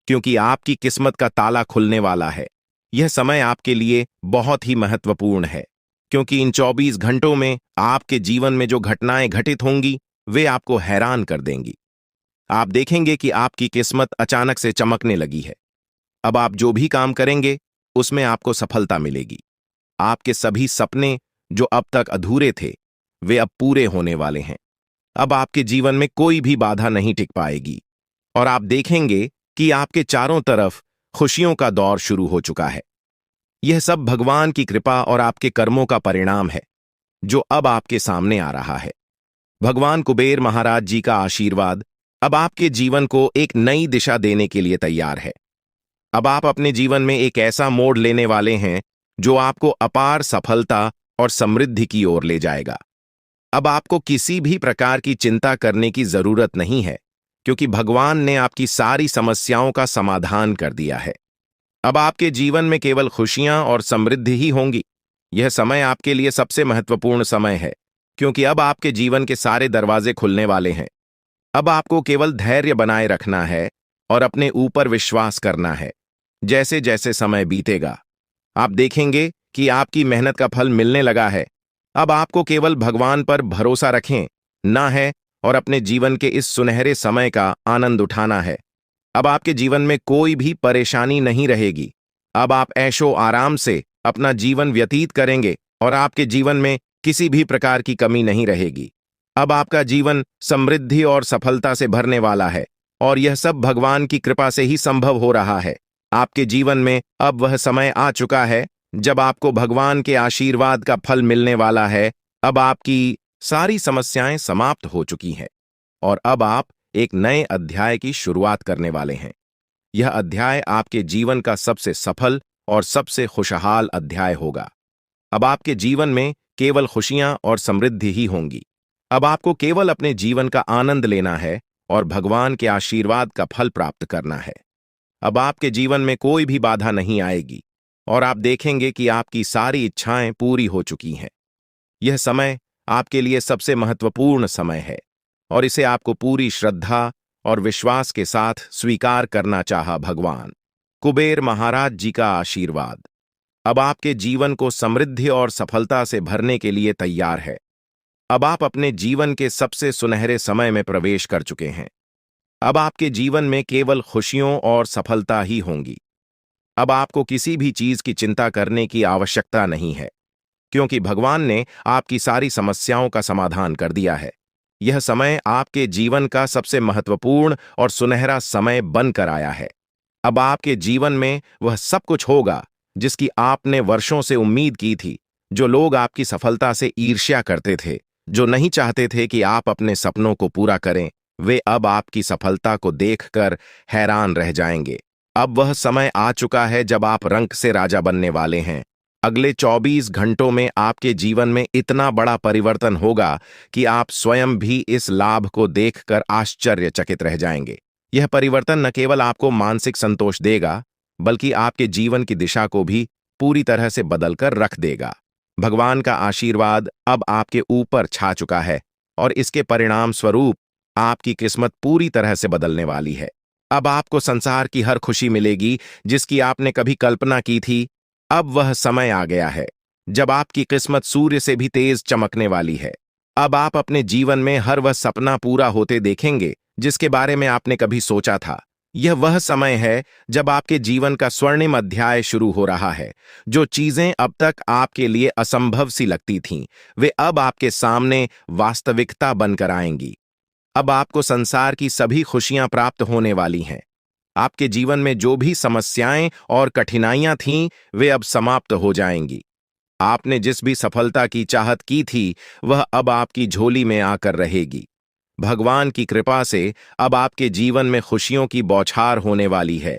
क्योंकि आपकी किस्मत का ताला खुलने वाला है। यह समय आपके लिए बहुत ही महत्वपूर्ण है, क्योंकि इन 24 घंटों में आपके जीवन में जो घटनाएं घटित होंगी, वे आपको हैरान कर देंगी। आप देखेंगे कि आपकी किस्मत अचानक से चमकने लगी है। अब आप जो भी काम करेंगे, उसमें आपको सफलता मिलेगी। आपके सभी सपने जो अब तक अधूरे थे, वे अब पूरे होने वाले हैं। अब आपके जीवन में कोई भी बाधा नहीं टिक पाएगी और आप देखेंगे कि आपके चारों तरफ खुशियों का दौर शुरू हो चुका है। यह सब भगवान की कृपा और आपके कर्मों का परिणाम है, जो अब आपके सामने आ रहा है। भगवान कुबेर महाराज जी का आशीर्वाद अब आपके जीवन को एक नई दिशा देने के लिए तैयार है। अब आप अपने जीवन में एक ऐसा मोड़ लेने वाले हैं जो आपको अपार सफलता और समृद्धि की ओर ले जाएगा। अब आपको किसी भी प्रकार की चिंता करने की जरूरत नहीं है, क्योंकि भगवान ने आपकी सारी समस्याओं का समाधान कर दिया है। अब आपके जीवन में केवल खुशियां और समृद्धि ही होंगी। यह समय आपके लिए सबसे महत्वपूर्ण समय है, क्योंकि अब आपके जीवन के सारे दरवाजे खुलने वाले हैं। अब आपको केवल धैर्य बनाए रखना है और अपने ऊपर विश्वास करना है। जैसे जैसे समय बीतेगा, आप देखेंगे कि आपकी मेहनत का फल मिलने लगा है। अब आपको केवल भगवान पर भरोसा रखें ना है और अपने जीवन के इस सुनहरे समय का आनंद उठाना है। अब आपके जीवन में कोई भी परेशानी नहीं रहेगी। अब आप ऐशो आराम से अपना जीवन व्यतीत करेंगे और आपके जीवन में किसी भी प्रकार की कमी नहीं रहेगी। अब आपका जीवन समृद्धि और सफलता से भरने वाला है, और यह सब भगवान की कृपा से ही संभव हो रहा है। आपके जीवन में अब वह समय आ चुका है जब आपको भगवान के आशीर्वाद का फल मिलने वाला है। अब आपकी सारी समस्याएं समाप्त हो चुकी हैं और अब आप एक नए अध्याय की शुरुआत करने वाले हैं। यह अध्याय आपके जीवन का सबसे सफल और सबसे खुशहाल अध्याय होगा। अब आपके जीवन में केवल खुशियां और समृद्धि ही होंगी। अब आपको केवल अपने जीवन का आनंद लेना है और भगवान के आशीर्वाद का फल प्राप्त करना है। अब आपके जीवन में कोई भी बाधा नहीं आएगी और आप देखेंगे कि आपकी सारी इच्छाएं पूरी हो चुकी हैं। यह समय आपके लिए सबसे महत्वपूर्ण समय है और इसे आपको पूरी श्रद्धा और विश्वास के साथ स्वीकार करना चाहा। भगवान कुबेर महाराज जी का आशीर्वाद अब आपके जीवन को समृद्धि और सफलता से भरने के लिए तैयार है। अब आप अपने जीवन के सबसे सुनहरे समय में प्रवेश कर चुके हैं। अब आपके जीवन में केवल खुशियों और सफलता ही होंगी। अब आपको किसी भी चीज की चिंता करने की आवश्यकता नहीं है, क्योंकि भगवान ने आपकी सारी समस्याओं का समाधान कर दिया है। यह समय आपके जीवन का सबसे महत्वपूर्ण और सुनहरा समय बनकर आया है। अब आपके जीवन में वह सब कुछ होगा जिसकी आपने वर्षों से उम्मीद की थी। जो लोग आपकी सफलता से ईर्ष्या करते थे, जो नहीं चाहते थे कि आप अपने सपनों को पूरा करें, वे अब आपकी सफलता को देखकर हैरान रह जाएंगे। अब वह समय आ चुका है जब आप रंक से राजा बनने वाले हैं। अगले 24 घंटों में आपके जीवन में इतना बड़ा परिवर्तन होगा कि आप स्वयं भी इस लाभ को देखकर आश्चर्यचकित रह जाएंगे। यह परिवर्तन न केवल आपको मानसिक संतोष देगा, बल्कि आपके जीवन की दिशा को भी पूरी तरह से बदलकर रख देगा। भगवान का आशीर्वाद अब आपके ऊपर छा चुका है और इसके परिणाम स्वरूप आपकी किस्मत पूरी तरह से बदलने वाली है। अब आपको संसार की हर खुशी मिलेगी जिसकी आपने कभी कल्पना की थी। अब वह समय आ गया है जब आपकी किस्मत सूर्य से भी तेज चमकने वाली है। अब आप अपने जीवन में हर वह सपना पूरा होते देखेंगे जिसके बारे में आपने कभी सोचा था। यह वह समय है जब आपके जीवन का स्वर्णिम अध्याय शुरू हो रहा है। जो चीजें अब तक आपके लिए असंभव सी लगती थीं, वे अब आपके सामने वास्तविकता बनकर आएंगी। अब आपको संसार की सभी खुशियां प्राप्त होने वाली हैं। आपके जीवन में जो भी समस्याएं और कठिनाइयां थीं, वे अब समाप्त हो जाएंगी। आपने जिस भी सफलता की चाहत की थी, वह अब आपकी झोली में आकर रहेगी। भगवान की कृपा से अब आपके जीवन में खुशियों की बौछार होने वाली है।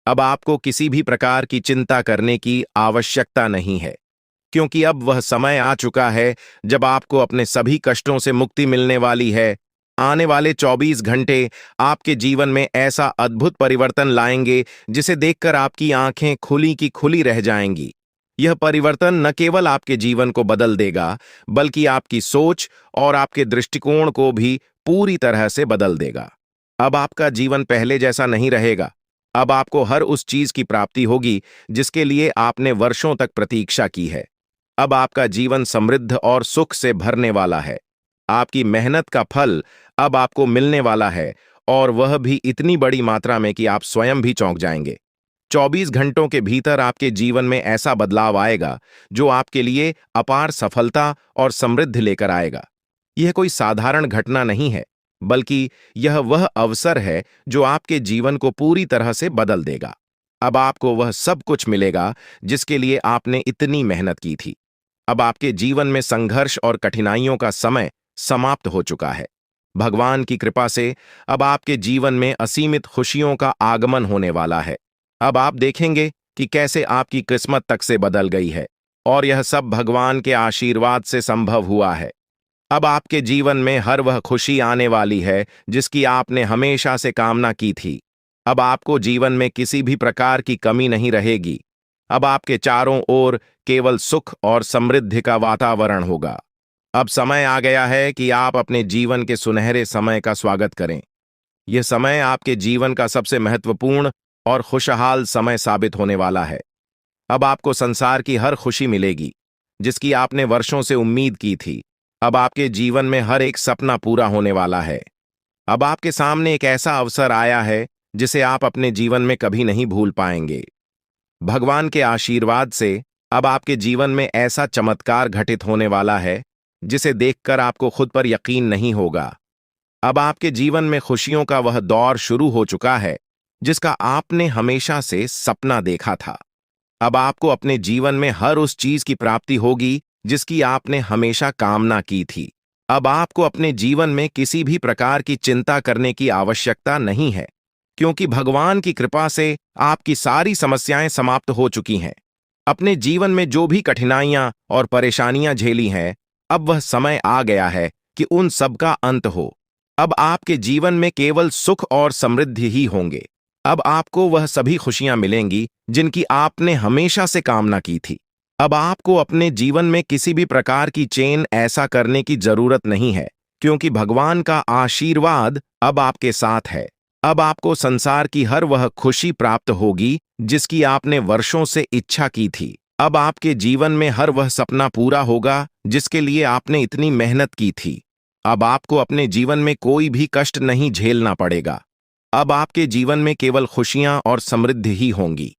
अब आपको किसी भी प्रकार की चिंता करने की आवश्यकता नहीं है, क्योंकि अब वह समय आ चुका है जब आपको अपने सभी कष्टों से मुक्ति मिलने वाली है। आने वाले 24 घंटे आपके जीवन में ऐसा अद्भुत परिवर्तन लाएंगे जिसे देखकर आपकी आंखें खुली की खुली रह जाएंगी। यह परिवर्तन न केवल आपके जीवन को बदल देगा, बल्कि आपकी सोच और आपके दृष्टिकोण को भी पूरी तरह से बदल देगा। अब आपका जीवन पहले जैसा नहीं रहेगा। अब आपको हर उस चीज की प्राप्ति होगी जिसके लिए आपने वर्षों तक प्रतीक्षा की है। अब आपका जीवन समृद्ध और सुख से भरने वाला है। आपकी मेहनत का फल अब आपको मिलने वाला है, और वह भी इतनी बड़ी मात्रा में कि आप स्वयं भी चौंक जाएंगे। 24 घंटों के भीतर आपके जीवन में ऐसा बदलाव आएगा जो आपके लिए अपार सफलता और समृद्धि लेकर आएगा। यह कोई साधारण घटना नहीं है, बल्कि यह वह अवसर है जो आपके जीवन को पूरी तरह से बदल देगा। अब आपको वह सब कुछ मिलेगा जिसके लिए आपने इतनी मेहनत की थी। अब आपके जीवन में संघर्ष और कठिनाइयों का समय समाप्त हो चुका है। भगवान की कृपा से अब आपके जीवन में असीमित खुशियों का आगमन होने वाला है। अब आप देखेंगे कि कैसे आपकी किस्मत तक से बदल गई है, और यह सब भगवान के आशीर्वाद से संभव हुआ है। अब आपके जीवन में हर वह खुशी आने वाली है जिसकी आपने हमेशा से कामना की थी। अब आपको जीवन में किसी भी प्रकार की कमी नहीं रहेगी। अब आपके चारों ओर केवल सुख और समृद्धि का वातावरण होगा। अब समय आ गया है कि आप अपने जीवन के सुनहरे समय का स्वागत करें। यह समय आपके जीवन का सबसे महत्वपूर्ण और खुशहाल समय साबित होने वाला है। अब आपको संसार की हर खुशी मिलेगी जिसकी आपने वर्षों से उम्मीद की थी। अब आपके जीवन में हर एक सपना पूरा होने वाला है। अब आपके सामने एक ऐसा अवसर आया है जिसे आप अपने जीवन में कभी नहीं भूल पाएंगे। भगवान के आशीर्वाद से अब आपके जीवन में ऐसा चमत्कार घटित होने वाला है जिसे देखकर आपको खुद पर यकीन नहीं होगा। अब आपके जीवन में खुशियों का वह दौर शुरू हो चुका है जिसका आपने हमेशा से सपना देखा था। अब आपको अपने जीवन में हर उस चीज की प्राप्ति होगी जिसकी आपने हमेशा कामना की थी। अब आपको अपने जीवन में किसी भी प्रकार की चिंता करने की आवश्यकता नहीं है, क्योंकि भगवान की कृपा से आपकी सारी समस्याएं समाप्त हो चुकी हैं। अपने जीवन में जो भी कठिनाइयां और परेशानियां झेली हैं, अब वह समय आ गया है कि उन सब का अंत हो। अब आपके जीवन में केवल सुख और समृद्धि ही होंगे। अब आपको वह सभी खुशियां मिलेंगी जिनकी आपने हमेशा से कामना की थी। अब आपको अपने जीवन में किसी भी प्रकार की चेन ऐसा करने की जरूरत नहीं है, क्योंकि भगवान का आशीर्वाद अब आपके साथ है। अब आपको संसार की हर वह खुशी प्राप्त होगी जिसकी आपने वर्षों से इच्छा की थी। अब आपके जीवन में हर वह सपना पूरा होगा जिसके लिए आपने इतनी मेहनत की थी। अब आपको अपने जीवन में कोई भी कष्ट नहीं झेलना पड़ेगा। अब आपके जीवन में केवल खुशियां और समृद्धि ही होंगी।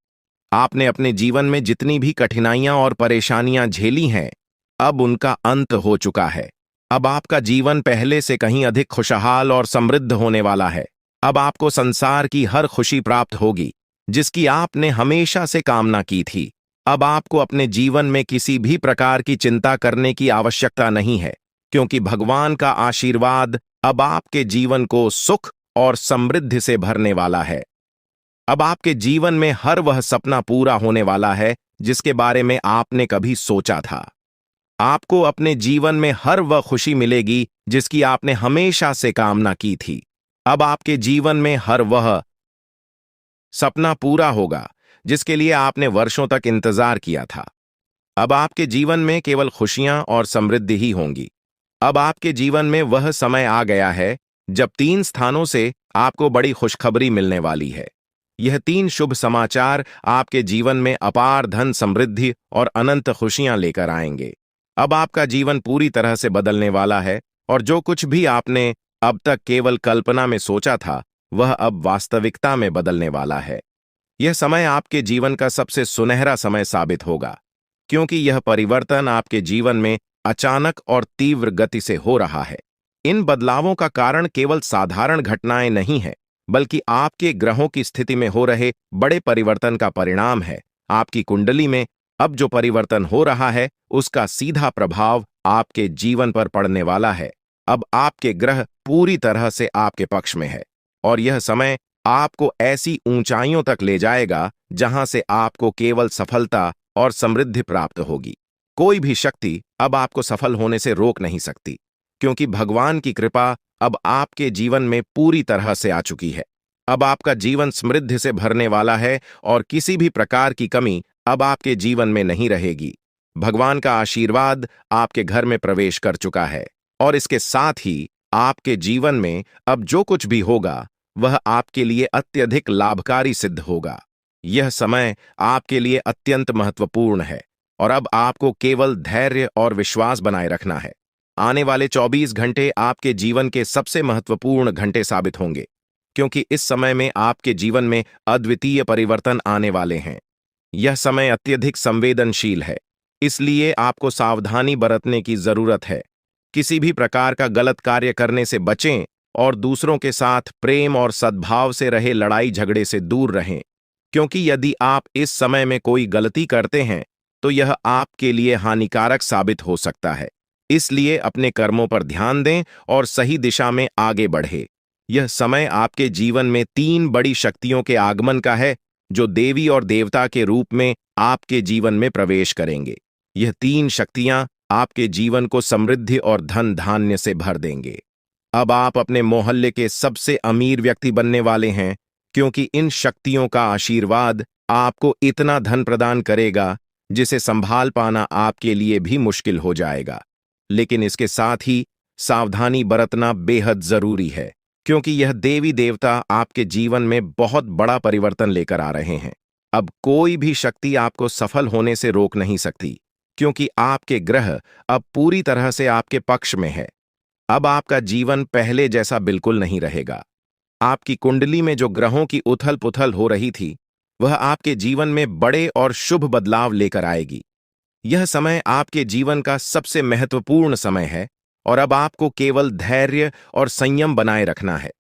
आपने अपने जीवन में जितनी भी कठिनाइयां और परेशानियां झेली हैं, अब उनका अंत हो चुका है। अब आपका जीवन पहले से कहीं अधिक खुशहाल और समृद्ध होने वाला है। अब आपको संसार की हर खुशी प्राप्त होगी जिसकी आपने हमेशा से कामना की थी। अब आपको अपने जीवन में किसी भी प्रकार की चिंता करने की आवश्यकता नहीं है, क्योंकि भगवान का आशीर्वाद अब आपके जीवन को सुख और समृद्धि से भरने वाला है। अब आपके जीवन में हर वह सपना पूरा होने वाला है जिसके बारे में आपने कभी सोचा था। आपको अपने जीवन में हर वह खुशी मिलेगी जिसकी आपने हमेशा से कामना की थी। अब आपके जीवन में हर वह सपना पूरा होगा जिसके लिए आपने वर्षों तक इंतजार किया था। अब आपके जीवन में केवल खुशियां और समृद्धि ही होंगी। अब आपके जीवन में वह समय आ गया है जब 3 स्थानों से आपको बड़ी खुशखबरी मिलने वाली है। यह 3 शुभ समाचार आपके जीवन में अपार धन, समृद्धि और अनंत खुशियां लेकर आएंगे। अब आपका जीवन पूरी तरह से बदलने वाला है, और जो कुछ भी आपने अब तक केवल कल्पना में सोचा था, वह अब वास्तविकता में बदलने वाला है। यह समय आपके जीवन का सबसे सुनहरा समय साबित होगा, क्योंकि यह परिवर्तन आपके जीवन में अचानक और तीव्र गति से हो रहा है। इन बदलावों का कारण केवल साधारण घटनाएं नहीं है, बल्कि आपके ग्रहों की स्थिति में हो रहे बड़े परिवर्तन का परिणाम है। आपकी कुंडली में अब जो परिवर्तन हो रहा है, उसका सीधा प्रभाव आपके जीवन पर पड़ने वाला है। अब आपके ग्रह पूरी तरह से आपके पक्ष में है, और यह समय आपको ऐसी ऊंचाइयों तक ले जाएगा जहां से आपको केवल सफलता और समृद्धि प्राप्त होगी। कोई भी शक्ति अब आपको सफल होने से रोक नहीं सकती, क्योंकि भगवान की कृपा अब आपके जीवन में पूरी तरह से आ चुकी है। अब आपका जीवन समृद्धि से भरने वाला है, और किसी भी प्रकार की कमी अब आपके जीवन में नहीं रहेगी। भगवान का आशीर्वाद आपके घर में प्रवेश कर चुका है, और इसके साथ ही आपके जीवन में अब जो कुछ भी होगा वह आपके लिए अत्यधिक लाभकारी सिद्ध होगा। यह समय आपके लिए अत्यंत महत्वपूर्ण है, और अब आपको केवल धैर्य और विश्वास बनाए रखना है। आने वाले 24 घंटे आपके जीवन के सबसे महत्वपूर्ण घंटे साबित होंगे, क्योंकि इस समय में आपके जीवन में अद्वितीय परिवर्तन आने वाले हैं। यह समय अत्यधिक संवेदनशील है, इसलिए आपको सावधानी बरतने की जरूरत है। किसी भी प्रकार का गलत कार्य करने से बचें, और दूसरों के साथ प्रेम और सद्भाव से रहे लड़ाई झगड़े से दूर रहें, क्योंकि यदि आप इस समय में कोई गलती करते हैं तो यह आपके लिए हानिकारक साबित हो सकता है। इसलिए अपने कर्मों पर ध्यान दें और सही दिशा में आगे बढ़े। यह समय आपके जीवन में 3 बड़ी शक्तियों के आगमन का है, जो देवी और देवता के रूप में आपके जीवन में प्रवेश करेंगे। यह 3 शक्तियां आपके जीवन को समृद्धि और धन धान्य से भर देंगे। अब आप अपने मोहल्ले के सबसे अमीर व्यक्ति बनने वाले हैं, क्योंकि इन शक्तियों का आशीर्वाद आपको इतना धन प्रदान करेगा जिसे संभाल पाना आपके लिए भी मुश्किल हो जाएगा। लेकिन इसके साथ ही सावधानी बरतना बेहद जरूरी है, क्योंकि यह देवी देवता आपके जीवन में बहुत बड़ा परिवर्तन लेकर आ रहे हैं। अब कोई भी शक्ति आपको सफल होने से रोक नहीं सकती, क्योंकि आपके ग्रह अब पूरी तरह से आपके पक्ष में है। अब आपका जीवन पहले जैसा बिल्कुल नहीं रहेगा। आपकी कुंडली में जो ग्रहों की उथल पुथल हो रही थी, वह आपके जीवन में बड़े और शुभ बदलाव लेकर आएगी। यह समय आपके जीवन का सबसे महत्वपूर्ण समय है और अब आपको केवल धैर्य और संयम बनाए रखना है।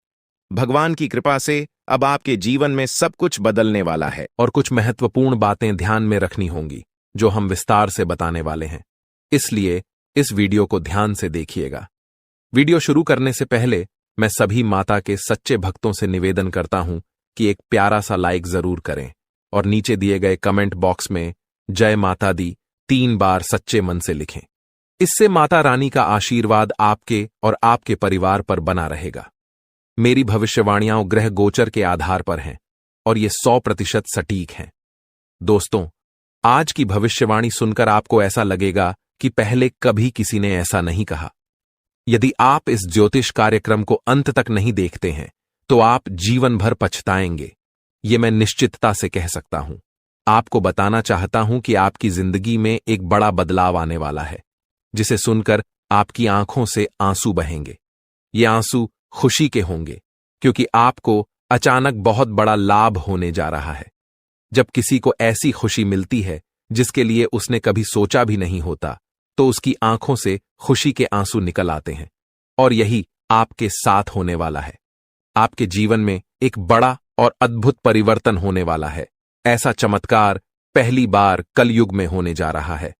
भगवान की कृपा से अब आपके जीवन में सब कुछ बदलने वाला है। और कुछ महत्वपूर्ण बातें ध्यान में रखनी होंगी जो हम विस्तार से बताने वाले हैं, इसलिए इस वीडियो को ध्यान से देखिएगा। वीडियो शुरू करने से पहले मैं सभी माता के सच्चे भक्तों से निवेदन करता हूं कि एक प्यारा सा लाइक जरूर करें और नीचे दिए गए कमेंट बॉक्स में जय माता दी 3 बार सच्चे मन से लिखें। इससे माता रानी का आशीर्वाद आपके और आपके परिवार पर बना रहेगा। मेरी भविष्यवाणियां ग्रह गोचर के आधार पर हैं और ये 100% सटीक हैं। दोस्तों, आज की भविष्यवाणी सुनकर आपको ऐसा लगेगा कि पहले कभी किसी ने ऐसा नहीं कहा। यदि आप इस ज्योतिष कार्यक्रम को अंत तक नहीं देखते हैं तो आप जीवन भर पछताएंगे, ये मैं निश्चितता से कह सकता हूं। आपको बताना चाहता हूं कि आपकी जिंदगी में एक बड़ा बदलाव आने वाला है, जिसे सुनकर आपकी आंखों से आंसू बहेंगे। ये आंसू खुशी के होंगे, क्योंकि आपको अचानक बहुत बड़ा लाभ होने जा रहा है। जब किसी को ऐसी खुशी मिलती है जिसके लिए उसने कभी सोचा भी नहीं होता, तो उसकी आंखों से खुशी के आंसू निकल आते हैं। और यही आपके साथ होने वाला है। आपके जीवन में एक बड़ा और अद्भुत परिवर्तन होने वाला है। ऐसा चमत्कार पहली बार कलयुग में होने जा रहा है।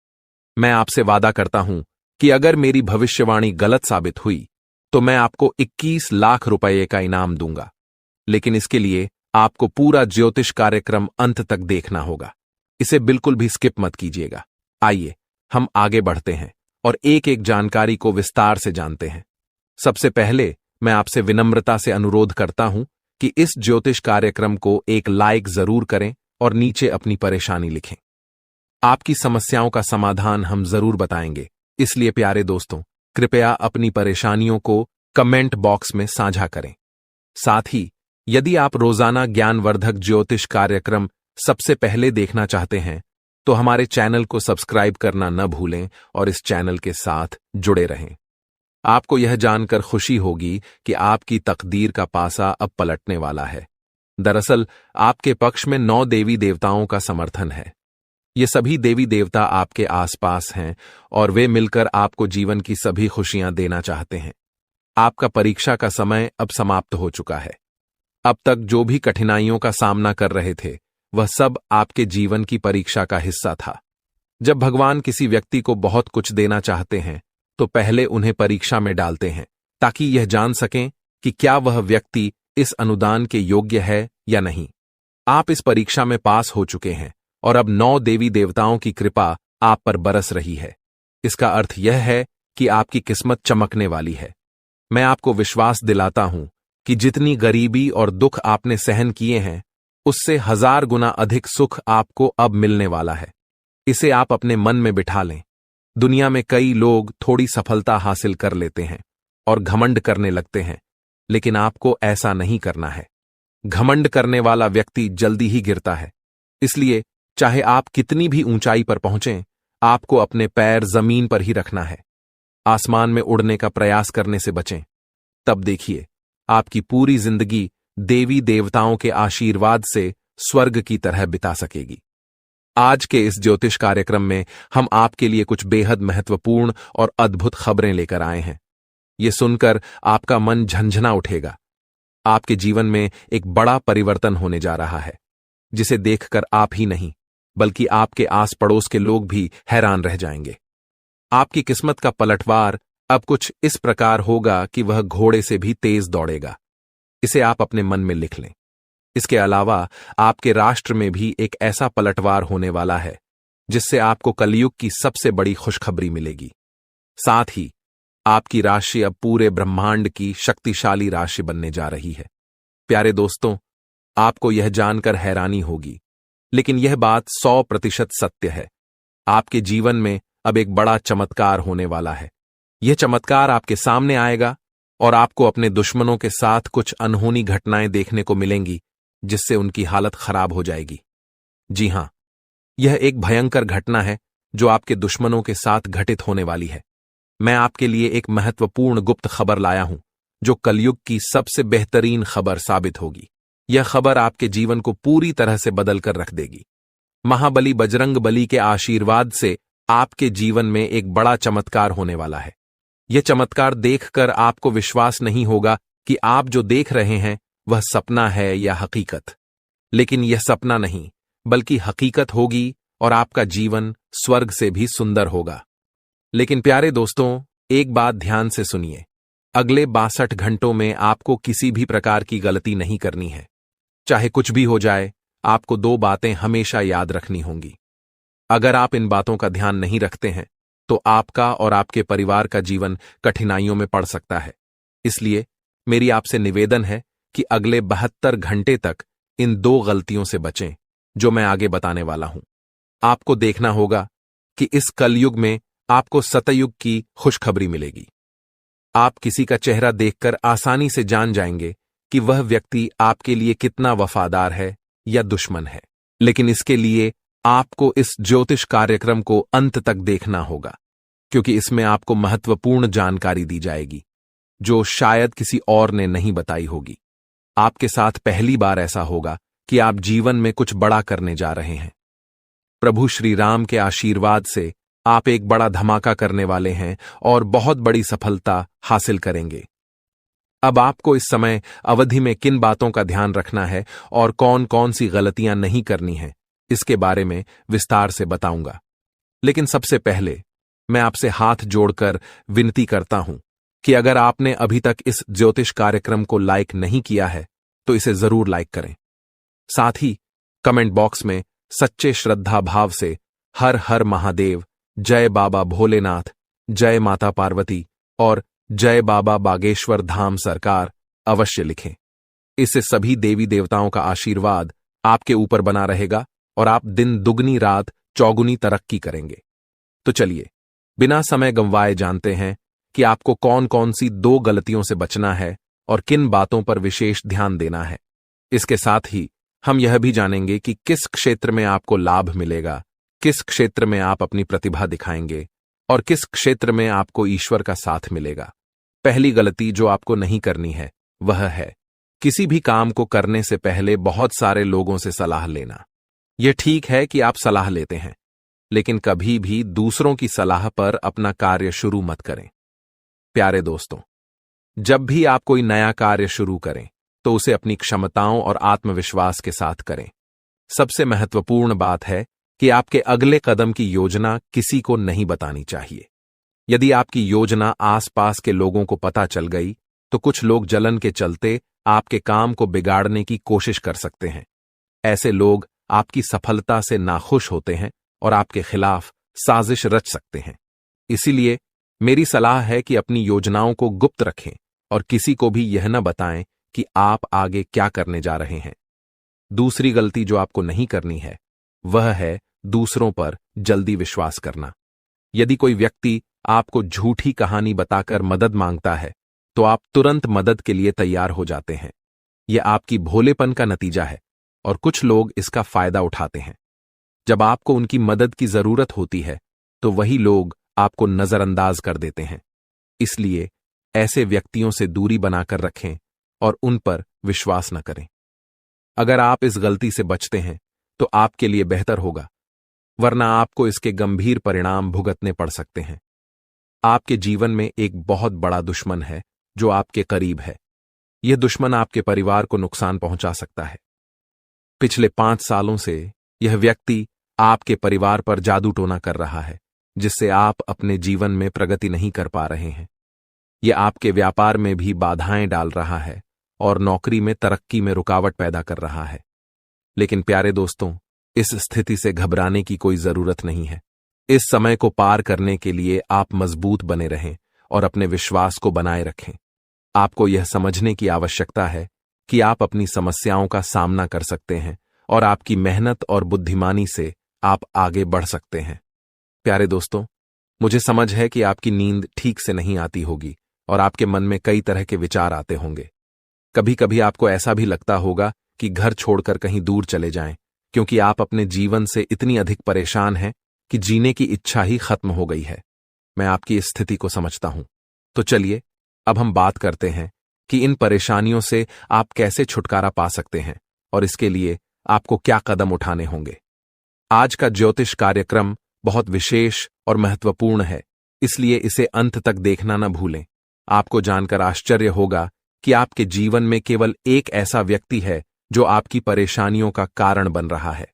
मैं आपसे वादा करता हूं कि अगर मेरी भविष्यवाणी गलत साबित हुई तो मैं आपको 21 लाख रुपए का इनाम दूंगा। लेकिन इसके लिए आपको पूरा ज्योतिष कार्यक्रम अंत तक देखना होगा। इसे बिल्कुल भी स्किप मत कीजिएगा। आइए हम आगे बढ़ते हैं और एक एक जानकारी को विस्तार से जानते हैं। सबसे पहले मैं आपसे विनम्रता से अनुरोध करता हूं कि इस ज्योतिष कार्यक्रम को एक लाइक जरूर करें और नीचे अपनी परेशानी लिखें। आपकी समस्याओं का समाधान हम जरूर बताएंगे, इसलिए प्यारे दोस्तों, कृपया अपनी परेशानियों को कमेंट बॉक्स में साझा करें। साथ ही यदि आप रोजाना ज्ञानवर्धक ज्योतिष कार्यक्रम सबसे पहले देखना चाहते हैं तो हमारे चैनल को सब्सक्राइब करना न भूलें और इस चैनल के साथ जुड़े रहें। आपको यह जानकर खुशी होगी कि आपकी तकदीर का पासा अब पलटने वाला है। दरअसल आपके पक्ष में 9 देवी देवताओं का समर्थन है। ये सभी देवी देवता आपके आसपास हैं और वे मिलकर आपको जीवन की सभी खुशियां देना चाहते हैं। आपका परीक्षा का समय अब समाप्त हो चुका है। अब तक जो भी कठिनाइयों का सामना कर रहे थे, वह सब आपके जीवन की परीक्षा का हिस्सा था। जब भगवान किसी व्यक्ति को बहुत कुछ देना चाहते हैं तो पहले उन्हें परीक्षा में डालते हैं, ताकि यह जान सकें कि क्या वह व्यक्ति इस अनुदान के योग्य है या नहीं। आप इस परीक्षा में पास हो चुके हैं और अब 9 देवी देवताओं की कृपा आप पर बरस रही है। इसका अर्थ यह है कि आपकी किस्मत चमकने वाली है। मैं आपको विश्वास दिलाता हूं कि जितनी गरीबी और दुख आपने सहन किए हैं, उससे 1000 गुना अधिक सुख आपको अब मिलने वाला है। इसे आप अपने मन में बिठा लें। दुनिया में कई लोग थोड़ी सफलता हासिल कर लेते हैं और घमंड करने लगते हैं, लेकिन आपको ऐसा नहीं करना है। घमंड करने वाला व्यक्ति जल्दी ही गिरता है। इसलिए चाहे आप कितनी भी ऊंचाई पर पहुंचें, आपको अपने पैर जमीन पर ही रखना है। आसमान में उड़ने का प्रयास करने से बचें। तब देखिए, आपकी पूरी जिंदगी देवी देवताओं के आशीर्वाद से स्वर्ग की तरह बिता सकेगी। आज के इस ज्योतिष कार्यक्रम में हम आपके लिए कुछ बेहद महत्वपूर्ण और अद्भुत खबरें लेकर आए हैं। ये सुनकर आपका मन झंझना उठेगा। आपके जीवन में एक बड़ा परिवर्तन होने जा रहा है, जिसे देखकर आप ही नहीं बल्कि आपके आस पड़ोस के लोग भी हैरान रह जाएंगे। आपकी किस्मत का पलटवार अब कुछ इस प्रकार होगा कि वह घोड़े से भी तेज दौड़ेगा। इसे आप अपने मन में लिख लें। इसके अलावा आपके राष्ट्र में भी एक ऐसा पलटवार होने वाला है जिससे आपको कलयुग की सबसे बड़ी खुशखबरी मिलेगी। साथ ही आपकी राशि अब पूरे ब्रह्मांड की शक्तिशाली राशि बनने जा रही है। प्यारे दोस्तों, आपको यह जानकर हैरानी होगी, लेकिन यह बात 100% सत्य है। आपके जीवन में अब एक बड़ा चमत्कार होने वाला है। यह चमत्कार आपके सामने आएगा और आपको अपने दुश्मनों के साथ कुछ अनहोनी घटनाएं देखने को मिलेंगी जिससे उनकी हालत खराब हो जाएगी। जी हां, यह एक भयंकर घटना है जो आपके दुश्मनों के साथ घटित होने वाली है। मैं आपके लिए एक महत्वपूर्ण गुप्त खबर लाया हूं जो कलयुग की सबसे बेहतरीन खबर साबित होगी। यह खबर आपके जीवन को पूरी तरह से बदल कर रख देगी। महाबली बजरंग बली के आशीर्वाद से आपके जीवन में एक बड़ा चमत्कार होने वाला है। यह चमत्कार देखकर आपको विश्वास नहीं होगा कि आप जो देख रहे हैं वह सपना है या हकीकत। लेकिन यह सपना नहीं, बल्कि हकीकत होगी और आपका जीवन स्वर्ग से भी सुंदर होगा। लेकिन प्यारे दोस्तों, एक बात ध्यान से सुनिए। अगले 62 घंटों में आपको किसी भी प्रकार की गलती नहीं करनी है। चाहे कुछ भी हो जाए, आपको 2 बातें हमेशा याद रखनी होंगी। अगर आप इन बातों का ध्यान नहीं रखते हैं तो आपका और आपके परिवार का जीवन कठिनाइयों में पड़ सकता है। इसलिए मेरी आपसे निवेदन है कि अगले 72 घंटे तक इन 2 गलतियों से बचें जो मैं आगे बताने वाला हूं। आपको देखना होगा कि इस कलयुग में आपको सतयुग की खुशखबरी मिलेगी। आप किसी का चेहरा देखकर आसानी से जान जाएंगे कि वह व्यक्ति आपके लिए कितना वफादार है या दुश्मन है। लेकिन इसके लिए आपको इस ज्योतिष कार्यक्रम को अंत तक देखना होगा, क्योंकि इसमें आपको महत्वपूर्ण जानकारी दी जाएगी जो शायद किसी और ने नहीं बताई होगी। आपके साथ पहली बार ऐसा होगा कि आप जीवन में कुछ बड़ा करने जा रहे हैं। प्रभु श्री राम के आशीर्वाद से आप एक बड़ा धमाका करने वाले हैं और बहुत बड़ी सफलता हासिल करेंगे। अब आपको इस समय अवधि में किन बातों का ध्यान रखना है और कौन कौन सी गलतियां नहीं करनी है, इसके बारे में विस्तार से बताऊंगा। लेकिन सबसे पहले मैं आपसे हाथ जोड़कर विनती करता हूं कि अगर आपने अभी तक इस ज्योतिष कार्यक्रम को लाइक नहीं किया है तो इसे जरूर लाइक करें। साथ ही कमेंट बॉक्स में सच्चे श्रद्धा भाव से हर हर महादेव, जय बाबा भोलेनाथ, जय माता पार्वती और जय बाबा बागेश्वर धाम सरकार अवश्य लिखें। इससे सभी देवी देवताओं का आशीर्वाद आपके ऊपर बना रहेगा और आप दिन दुगनी रात चौगुनी तरक्की करेंगे। तो चलिए बिना समय गंवाए जानते हैं कि आपको कौन कौन सी 2 गलतियों से बचना है और किन बातों पर विशेष ध्यान देना है। इसके साथ ही हम यह भी जानेंगे कि किस क्षेत्र में आपको लाभ मिलेगा, किस क्षेत्र में आप अपनी प्रतिभा दिखाएंगे और किस क्षेत्र में आपको ईश्वर का साथ मिलेगा। पहली गलती जो आपको नहीं करनी है वह है किसी भी काम को करने से पहले बहुत सारे लोगों से सलाह लेना। यह ठीक है कि आप सलाह लेते हैं, लेकिन कभी भी दूसरों की सलाह पर अपना कार्य शुरू मत करें। प्यारे दोस्तों, जब भी आप कोई नया कार्य शुरू करें तो उसे अपनी क्षमताओं और आत्मविश्वास के साथ करें। सबसे महत्वपूर्ण बात है कि आपके अगले कदम की योजना किसी को नहीं बतानी चाहिए। यदि आपकी योजना आसपास के लोगों को पता चल गई तो कुछ लोग जलन के चलते आपके काम को बिगाड़ने की कोशिश कर सकते हैं। ऐसे लोग आपकी सफलता से नाखुश होते हैं और आपके खिलाफ साजिश रच सकते हैं। इसीलिए मेरी सलाह है कि अपनी योजनाओं को गुप्त रखें और किसी को भी यह न बताएं कि आप आगे क्या करने जा रहे हैं। दूसरी गलती जो आपको नहीं करनी है वह है दूसरों पर जल्दी विश्वास करना। यदि कोई व्यक्ति आपको झूठी कहानी बताकर मदद मांगता है तो आप तुरंत मदद के लिए तैयार हो जाते हैं। यह आपकी भोलेपन का नतीजा है और कुछ लोग इसका फायदा उठाते हैं। जब आपको उनकी मदद की जरूरत होती है तो वही लोग आपको नजरअंदाज कर देते हैं। इसलिए ऐसे व्यक्तियों से दूरी बनाकर रखें और उन पर विश्वास न करें। अगर आप इस गलती से बचते हैं तो आपके लिए बेहतर होगा, वरना आपको इसके गंभीर परिणाम भुगतने पड़ सकते हैं। आपके जीवन में एक बहुत बड़ा दुश्मन है जो आपके करीब है। यह दुश्मन आपके परिवार को नुकसान पहुंचा सकता है। पिछले 5 सालों से यह व्यक्ति आपके परिवार पर जादू टोना कर रहा है जिससे आप अपने जीवन में प्रगति नहीं कर पा रहे हैं। यह आपके व्यापार में भी बाधाएं डाल रहा है और नौकरी में तरक्की में रुकावट पैदा कर रहा है। लेकिन प्यारे दोस्तों, इस स्थिति से घबराने की कोई जरूरत नहीं है। इस समय को पार करने के लिए आप मजबूत बने रहें और अपने विश्वास को बनाए रखें। आपको यह समझने की आवश्यकता है कि आप अपनी समस्याओं का सामना कर सकते हैं और आपकी मेहनत और बुद्धिमानी से आप आगे बढ़ सकते हैं। प्यारे दोस्तों, मुझे समझ है कि आपकी नींद ठीक से नहीं आती होगी और आपके मन में कई तरह के विचार आते होंगे। कभी कभी आपको ऐसा भी लगता होगा कि घर छोड़कर कहीं दूर चले जाएं, क्योंकि आप अपने जीवन से इतनी अधिक परेशान हैं कि जीने की इच्छा ही खत्म हो गई है। मैं आपकी इस स्थिति को समझता हूं। तो चलिए अब हम बात करते हैं कि इन परेशानियों से आप कैसे छुटकारा पा सकते हैं और इसके लिए आपको क्या कदम उठाने होंगे। आज का ज्योतिष कार्यक्रम बहुत विशेष और महत्वपूर्ण है, इसलिए इसे अंत तक देखना न भूलें। आपको जानकर आश्चर्य होगा कि आपके जीवन में केवल एक ऐसा व्यक्ति है जो आपकी परेशानियों का कारण बन रहा है।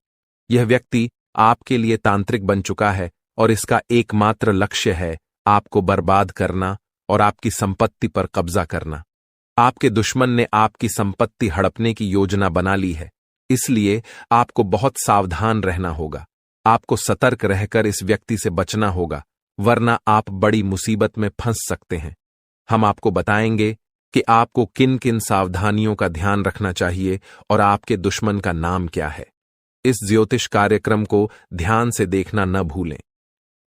यह व्यक्ति आपके लिए तांत्रिक बन चुका है और इसका एकमात्र लक्ष्य है आपको बर्बाद करना और आपकी संपत्ति पर कब्जा करना। आपके दुश्मन ने आपकी संपत्ति हड़पने की योजना बना ली है, इसलिए आपको बहुत सावधान रहना होगा। आपको सतर्क रहकर इस व्यक्ति से बचना होगा, वरना आप बड़ी मुसीबत में फंस सकते हैं। हम आपको बताएंगे कि आपको किन किन सावधानियों का ध्यान रखना चाहिए और आपके दुश्मन का नाम क्या है। इस ज्योतिष कार्यक्रम को ध्यान से देखना न भूलें।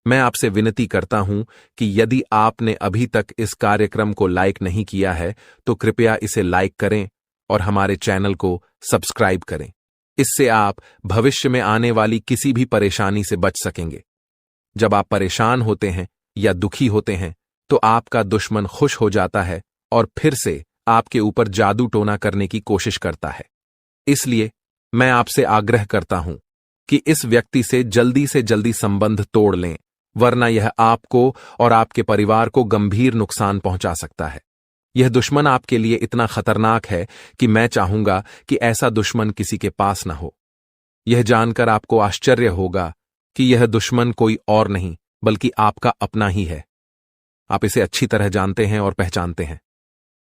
मैं आपसे विनती करता हूं कि यदि आपने अभी तक इस कार्यक्रम को लाइक नहीं किया है तो कृपया इसे लाइक करें और हमारे चैनल को सब्सक्राइब करें। इससे आप भविष्य में आने वाली किसी भी परेशानी से बच सकेंगे। जब आप परेशान होते हैं या दुखी होते हैं तो आपका दुश्मन खुश हो जाता है और फिर से आपके ऊपर जादू टोना करने की कोशिश करता है। इसलिए मैं आपसे आग्रह करता हूं कि इस व्यक्ति से जल्दी संबंध तोड़ लें, वरना यह आपको और आपके परिवार को गंभीर नुकसान पहुंचा सकता है। यह दुश्मन आपके लिए इतना खतरनाक है कि मैं चाहूंगा कि ऐसा दुश्मन किसी के पास न हो। यह जानकर आपको आश्चर्य होगा कि यह दुश्मन कोई और नहीं बल्कि आपका अपना ही है। आप इसे अच्छी तरह जानते हैं और पहचानते हैं।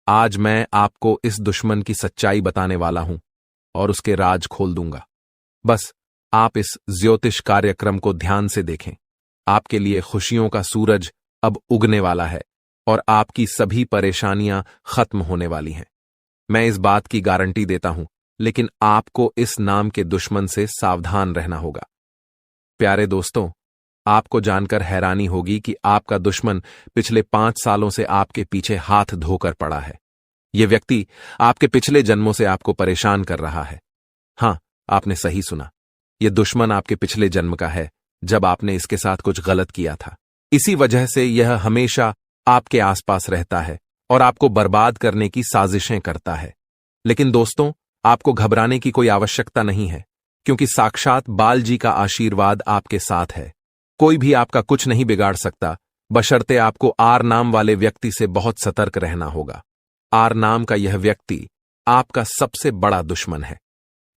आज मैं आपको इस दुश्मन की सच्चाई बताने वाला हूं और उसके राज खोल दूंगा। बस आप इस ज्योतिष कार्यक्रम को ध्यान से देखें। आपके लिए खुशियों का सूरज अब उगने वाला है और आपकी सभी परेशानियां खत्म होने वाली हैं। मैं इस बात की गारंटी देता हूं, लेकिन आपको इस नाम के दुश्मन से सावधान रहना होगा। प्यारे दोस्तों, आपको जानकर हैरानी होगी कि आपका दुश्मन पिछले 5 सालों से आपके पीछे हाथ धोकर पड़ा है। यह व्यक्ति आपके पिछले जन्मों से आपको परेशान कर रहा है। हां, आपने सही सुना। यह दुश्मन आपके पिछले जन्म का है, जब आपने इसके साथ कुछ गलत किया था। इसी वजह से यह हमेशा आपके आसपास रहता है और आपको बर्बाद करने की साजिशें करता है। लेकिन दोस्तों, आपको घबराने की कोई आवश्यकता नहीं है, क्योंकि साक्षात बाल जी का आशीर्वाद आपके साथ है। कोई भी आपका कुछ नहीं बिगाड़ सकता, बशर्ते आपको आर नाम वाले व्यक्ति से बहुत सतर्क रहना होगा। आर नाम का यह व्यक्ति आपका सबसे बड़ा दुश्मन है।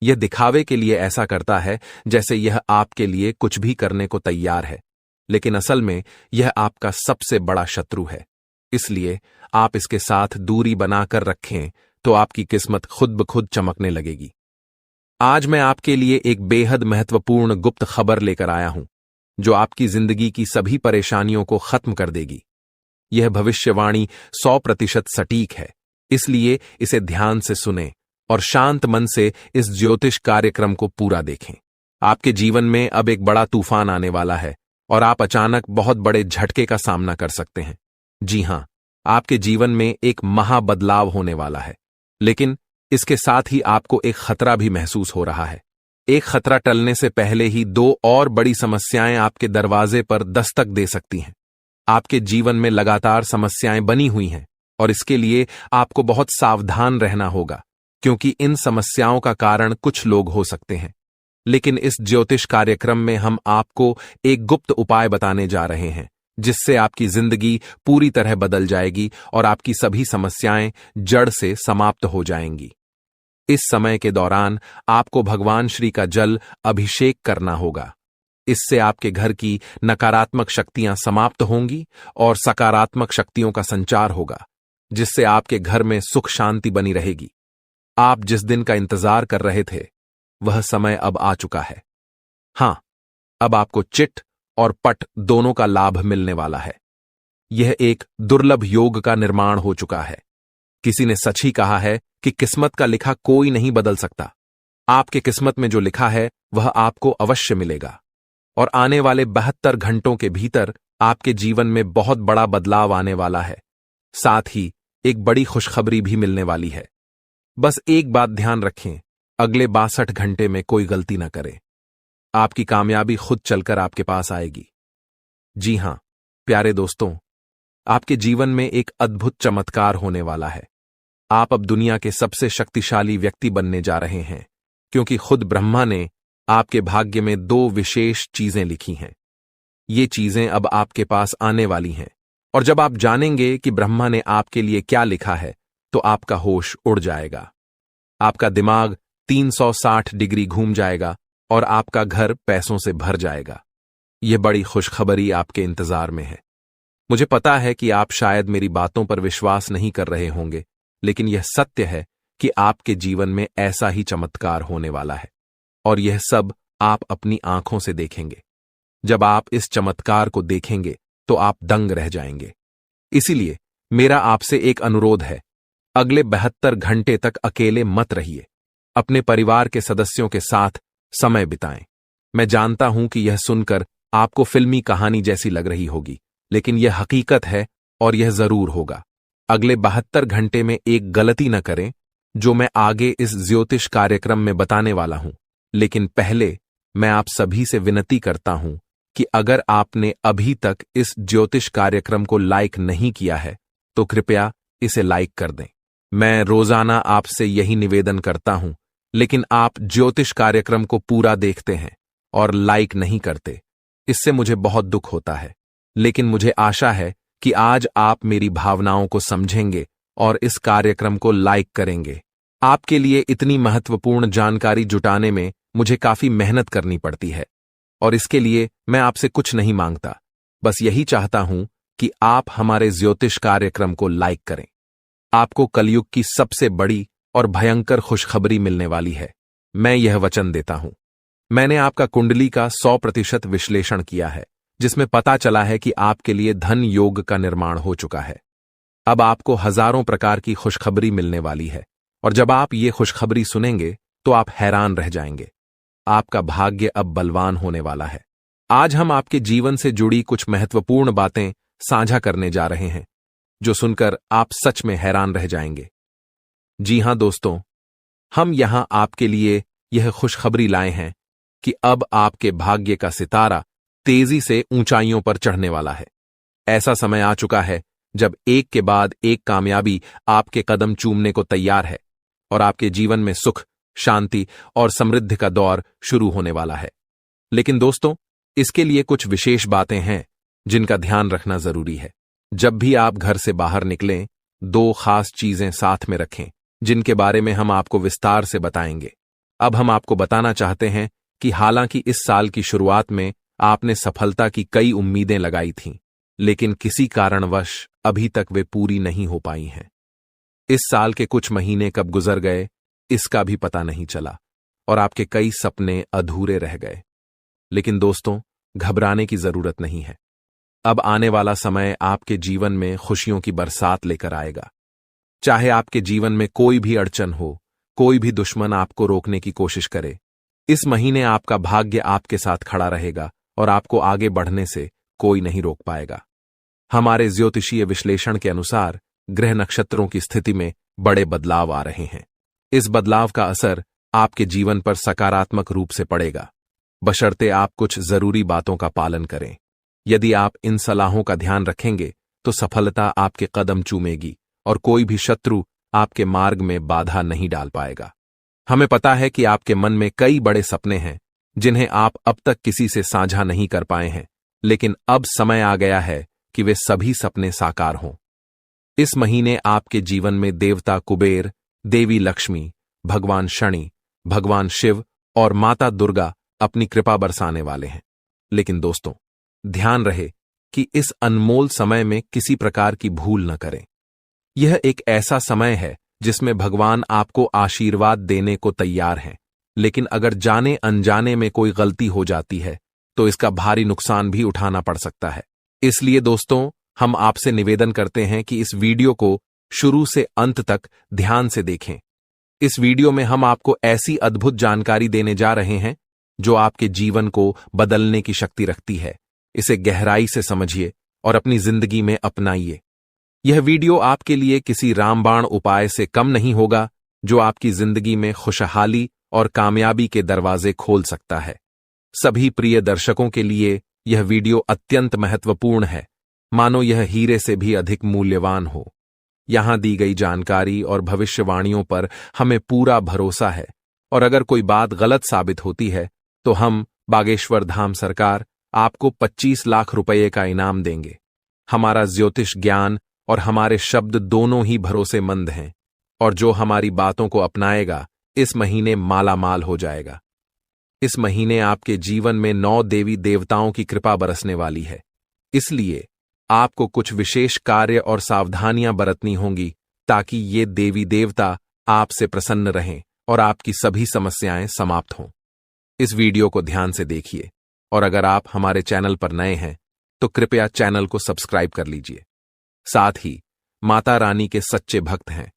यह दिखावे के लिए ऐसा करता है जैसे यह आपके लिए कुछ भी करने को तैयार है, लेकिन असल में यह आपका सबसे बड़ा शत्रु है। इसलिए आप इसके साथ दूरी बनाकर रखें तो आपकी किस्मत खुद ब खुद चमकने लगेगी। आज मैं आपके लिए एक बेहद महत्वपूर्ण गुप्त खबर लेकर आया हूं, जो आपकी जिंदगी की सभी परेशानियों को खत्म कर देगी। यह भविष्यवाणी 100% सटीक है, इसलिए इसे ध्यान से सुनें और शांत मन से इस ज्योतिष कार्यक्रम को पूरा देखें। आपके जीवन में अब एक बड़ा तूफान आने वाला है और आप अचानक बहुत बड़े झटके का सामना कर सकते हैं। जी हां, आपके जीवन में एक महाबदलाव होने वाला है, लेकिन इसके साथ ही आपको एक खतरा भी महसूस हो रहा है। एक खतरा टलने से पहले ही 2 और बड़ी समस्याएं आपके दरवाजे पर दस्तक दे सकती हैं। आपके जीवन में लगातार समस्याएं बनी हुई हैं और इसके लिए आपको बहुत सावधान रहना होगा, क्योंकि इन समस्याओं का कारण कुछ लोग हो सकते हैं। लेकिन इस ज्योतिष कार्यक्रम में हम आपको एक गुप्त उपाय बताने जा रहे हैं, जिससे आपकी जिंदगी पूरी तरह बदल जाएगी और आपकी सभी समस्याएं जड़ से समाप्त हो जाएंगी। इस समय के दौरान आपको भगवान श्री का जल अभिषेक करना होगा। इससे आपके घर की नकारात्मक शक्तियां समाप्त होंगी और सकारात्मक शक्तियों का संचार होगा, जिससे आपके घर में सुख शांति बनी रहेगी। आप जिस दिन का इंतजार कर रहे थे, वह समय अब आ चुका है। हां, अब आपको चिट और पट दोनों का लाभ मिलने वाला है। यह एक दुर्लभ योग का निर्माण हो चुका है। किसी ने सच ही कहा है कि किस्मत का लिखा कोई नहीं बदल सकता। आपके किस्मत में जो लिखा है वह आपको अवश्य मिलेगा, और आने वाले 72 घंटों के भीतर आपके जीवन में बहुत बड़ा बदलाव आने वाला है। साथ ही एक बड़ी खुशखबरी भी मिलने वाली है। बस एक बात ध्यान रखें, अगले 62 घंटे में कोई गलती न करें। आपकी कामयाबी खुद चलकर आपके पास आएगी। जी हां, प्यारे दोस्तों, आपके जीवन में एक अद्भुत चमत्कार होने वाला है। आप अब दुनिया के सबसे शक्तिशाली व्यक्ति बनने जा रहे हैं, क्योंकि खुद ब्रह्मा ने आपके भाग्य में 2 विशेष चीजें लिखी हैं। ये चीजें अब आपके पास आने वाली हैं, और जब आप जानेंगे कि ब्रह्मा ने आपके लिए क्या लिखा है, तो आपका होश उड़ जाएगा। आपका दिमाग 360 डिग्री घूम जाएगा और आपका घर पैसों से भर जाएगा। यह बड़ी खुशखबरी आपके इंतजार में है। मुझे पता है कि आप शायद मेरी बातों पर विश्वास नहीं कर रहे होंगे, लेकिन यह सत्य है कि आपके जीवन में ऐसा ही चमत्कार होने वाला है, और यह सब आप अपनी आंखों से देखेंगे। जब आप इस चमत्कार को देखेंगे तो आप दंग रह जाएंगे। इसीलिए मेरा आपसे एक अनुरोध है, अगले 72 घंटे तक अकेले मत रहिए। अपने परिवार के सदस्यों के साथ समय बिताएं। मैं जानता हूं कि यह सुनकर आपको फिल्मी कहानी जैसी लग रही होगी, लेकिन यह हकीकत है और यह जरूर होगा। अगले 72 घंटे में एक गलती न करें, जो मैं आगे इस ज्योतिष कार्यक्रम में बताने वाला हूं। लेकिन पहले मैं आप सभी से विनती करता हूं कि अगर आपने अभी तक इस ज्योतिष कार्यक्रम को लाइक नहीं किया है, तो कृपया इसे लाइक कर दें। मैं रोजाना आपसे यही निवेदन करता हूं, लेकिन आप ज्योतिष कार्यक्रम को पूरा देखते हैं और लाइक नहीं करते। इससे मुझे बहुत दुख होता है, लेकिन मुझे आशा है कि आज आप मेरी भावनाओं को समझेंगे और इस कार्यक्रम को लाइक करेंगे। आपके लिए इतनी महत्वपूर्ण जानकारी जुटाने में मुझे काफी मेहनत करनी पड़ती है, और इसके लिए मैं आपसे कुछ नहीं मांगता, बस यही चाहता हूं कि आप हमारे ज्योतिष कार्यक्रम को लाइक करें। आपको कलयुग की सबसे बड़ी और भयंकर खुशखबरी मिलने वाली है। मैं यह वचन देता हूं। मैंने आपका कुंडली का 100% विश्लेषण किया है, जिसमें पता चला है कि आपके लिए धन योग का निर्माण हो चुका है। अब आपको हजारों प्रकार की खुशखबरी मिलने वाली है, और जब आप ये खुशखबरी सुनेंगे तो आप हैरान रह जाएंगे। आपका भाग्य अब बलवान होने वाला है। आज हम आपके जीवन से जुड़ी कुछ महत्वपूर्ण बातें साझा करने जा रहे हैं, जो सुनकर आप सच में हैरान रह जाएंगे। जी हां दोस्तों, हम यहां आपके लिए यह खुशखबरी लाए हैं कि अब आपके भाग्य का सितारा तेजी से ऊंचाइयों पर चढ़ने वाला है। ऐसा समय आ चुका है जब एक के बाद एक कामयाबी आपके कदम चूमने को तैयार है, और आपके जीवन में सुख, शांति और समृद्धि का दौर शुरू होने वाला है। लेकिन दोस्तों, इसके लिए कुछ विशेष बातें हैं जिनका ध्यान रखना जरूरी है। जब भी आप घर से बाहर निकलें, 2 खास चीजें साथ में रखें, जिनके बारे में हम आपको विस्तार से बताएंगे। अब हम आपको बताना चाहते हैं कि हालांकि इस साल की शुरुआत में आपने सफलता की कई उम्मीदें लगाई थीं, लेकिन किसी कारणवश अभी तक वे पूरी नहीं हो पाई हैं। इस साल के कुछ महीने कब गुजर गए, इसका भी पता नहीं चला, और आपके कई सपने अधूरे रह गए। लेकिन दोस्तों, घबराने की जरूरत नहीं है। अब आने वाला समय आपके जीवन में खुशियों की बरसात लेकर आएगा। चाहे आपके जीवन में कोई भी अड़चन हो, कोई भी दुश्मन आपको रोकने की कोशिश करे, इस महीने आपका भाग्य आपके साथ खड़ा रहेगा और आपको आगे बढ़ने से कोई नहीं रोक पाएगा। हमारे ज्योतिषीय विश्लेषण के अनुसार ग्रह नक्षत्रों की स्थिति में बड़े बदलाव आ रहे हैं। इस बदलाव का असर आपके जीवन पर सकारात्मक रूप से पड़ेगा, बशर्ते आप कुछ जरूरी बातों का पालन करें। यदि आप इन सलाहों का ध्यान रखेंगे तो सफलता आपके कदम चूमेगी और कोई भी शत्रु आपके मार्ग में बाधा नहीं डाल पाएगा। हमें पता है कि आपके मन में कई बड़े सपने हैं जिन्हें आप अब तक किसी से साझा नहीं कर पाए हैं, लेकिन अब समय आ गया है कि वे सभी सपने साकार हों। इस महीने आपके जीवन में देवता कुबेर, देवी लक्ष्मी, भगवान शनि, भगवान शिव और माता दुर्गा अपनी कृपा बरसाने वाले हैं। लेकिन दोस्तों, ध्यान रहे कि इस अनमोल समय में किसी प्रकार की भूल न करें। यह एक ऐसा समय है जिसमें भगवान आपको आशीर्वाद देने को तैयार हैं, लेकिन अगर जाने अनजाने में कोई गलती हो जाती है तो इसका भारी नुकसान भी उठाना पड़ सकता है। इसलिए दोस्तों, हम आपसे निवेदन करते हैं कि इस वीडियो को शुरू से अंत तक ध्यान से देखें। इस वीडियो में हम आपको ऐसी अद्भुत जानकारी देने जा रहे हैं जो आपके जीवन को बदलने की शक्ति रखती है। इसे गहराई से समझिए और अपनी जिंदगी में अपनाइए। यह वीडियो आपके लिए किसी रामबाण उपाय से कम नहीं होगा जो आपकी जिंदगी में खुशहाली और कामयाबी के दरवाजे खोल सकता है। सभी प्रिय दर्शकों के लिए यह वीडियो अत्यंत महत्वपूर्ण है, मानो यह हीरे से भी अधिक मूल्यवान हो। यहां दी गई जानकारी और भविष्यवाणियों पर हमें पूरा भरोसा है, और अगर कोई बात गलत साबित होती है तो हम बागेश्वर धाम सरकार आपको 25 लाख रुपये का इनाम देंगे। हमारा ज्योतिष ज्ञान और हमारे शब्द दोनों ही भरोसेमंद हैं, और जो हमारी बातों को अपनाएगा इस महीने मालामाल हो जाएगा। इस महीने आपके जीवन में 9 देवी देवताओं की कृपा बरसने वाली है, इसलिए आपको कुछ विशेष कार्य और सावधानियां बरतनी होंगी ताकि ये देवी देवता आपसे प्रसन्न रहें और आपकी सभी समस्याएं समाप्त हों। इस वीडियो को ध्यान से देखिए, और अगर आप हमारे चैनल पर नए हैं तो कृपया चैनल को सब्सक्राइब कर लीजिए। साथ ही माता रानी के सच्चे भक्त हैं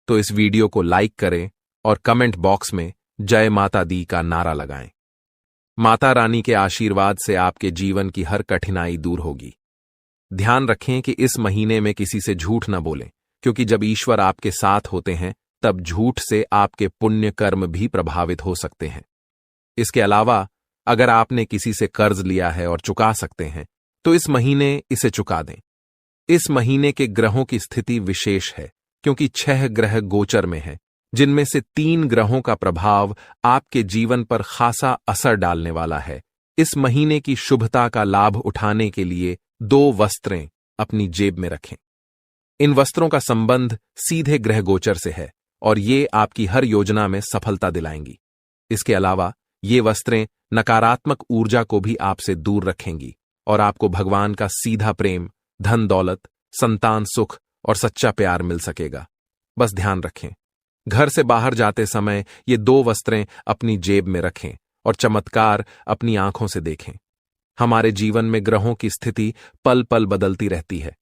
तो इस वीडियो को लाइक करें और कमेंट बॉक्स में जय माता दी का नारा लगाएं। माता रानी के आशीर्वाद से आपके जीवन की हर कठिनाई दूर होगी। ध्यान रखें कि इस महीने में किसी से झूठ न बोलें, क्योंकि जब ईश्वर आपके साथ होते हैं तब झूठ से आपके पुण्य कर्म भी प्रभावित हो सकते हैं। इसके अलावा अगर आपने किसी से कर्ज लिया है और चुका सकते हैं तो इस महीने इसे चुका दें। इस महीने के ग्रहों की स्थिति विशेष है क्योंकि 6 ग्रह गोचर में हैं, जिनमें से 3 ग्रहों का प्रभाव आपके जीवन पर खासा असर डालने वाला है। इस महीने की शुभता का लाभ उठाने के लिए 2 वस्त्रें अपनी जेब में रखें। इन वस्त्रों का संबंध सीधे ग्रह गोचर से है और ये आपकी हर योजना में सफलता दिलाएंगी। इसके अलावा ये वस्त्रें नकारात्मक ऊर्जा को भी आपसे दूर रखेंगी और आपको भगवान का सीधा प्रेम, धन दौलत, संतान सुख और सच्चा प्यार मिल सकेगा। बस ध्यान रखें, घर से बाहर जाते समय ये 2 वस्त्रें अपनी जेब में रखें और चमत्कार अपनी आंखों से देखें। हमारे जीवन में ग्रहों की स्थिति पल पल बदलती रहती है।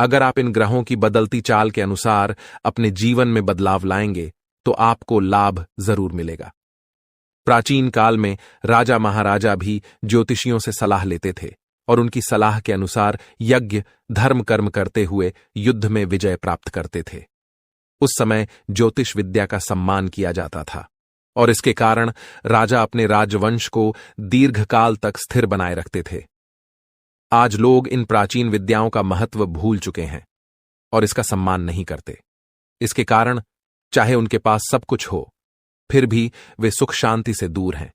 अगर आप इन ग्रहों की बदलती चाल के अनुसार अपने जीवन में बदलाव लाएंगे तो आपको लाभ जरूर मिलेगा। प्राचीन काल में राजा महाराजा भी ज्योतिषियों से सलाह लेते थे और उनकी सलाह के अनुसार यज्ञ धर्म कर्म करते हुए युद्ध में विजय प्राप्त करते थे। उस समय ज्योतिष विद्या का सम्मान किया जाता था और इसके कारण राजा अपने राजवंश को दीर्घकाल तक स्थिर बनाए रखते थे। आज लोग इन प्राचीन विद्याओं का महत्व भूल चुके हैं और इसका सम्मान नहीं करते। इसके कारण चाहे उनके पास सब कुछ हो, फिर भी वे सुख शांति से दूर हैं।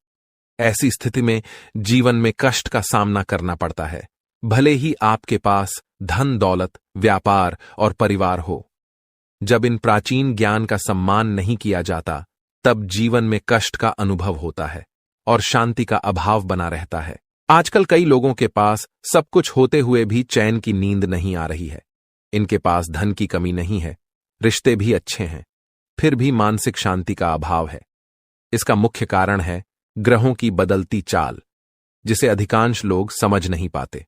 ऐसी स्थिति में जीवन में कष्ट का सामना करना पड़ता है, भले ही आपके पास धन दौलत, व्यापार और परिवार हो। जब इन प्राचीन ज्ञान का सम्मान नहीं किया जाता तब जीवन में कष्ट का अनुभव होता है और शांति का अभाव बना रहता है। आजकल कई लोगों के पास सब कुछ होते हुए भी चैन की नींद नहीं आ रही है। इनके पास धन की कमी नहीं है, रिश्ते भी अच्छे हैं, फिर भी मानसिक शांति का अभाव है। इसका मुख्य कारण है ग्रहों की बदलती चाल, जिसे अधिकांश लोग समझ नहीं पाते।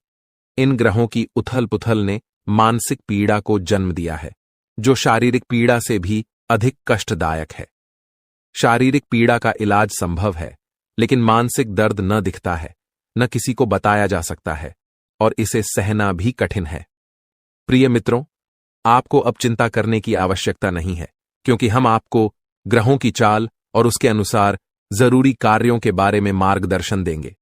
इन ग्रहों की उथल पुथल ने मानसिक पीड़ा को जन्म दिया है, जो शारीरिक पीड़ा से भी अधिक कष्टदायक है। शारीरिक पीड़ा का इलाज संभव है, लेकिन मानसिक दर्द न दिखता है, न किसी को बताया जा सकता है और इसे सहना भी कठिन है। प्रिय मित्रों, आपको अब चिंता करने की आवश्यकता नहीं है, क्योंकि हम आपको ग्रहों की चाल और उसके अनुसार जरूरी कार्यों के बारे में मार्गदर्शन देंगे।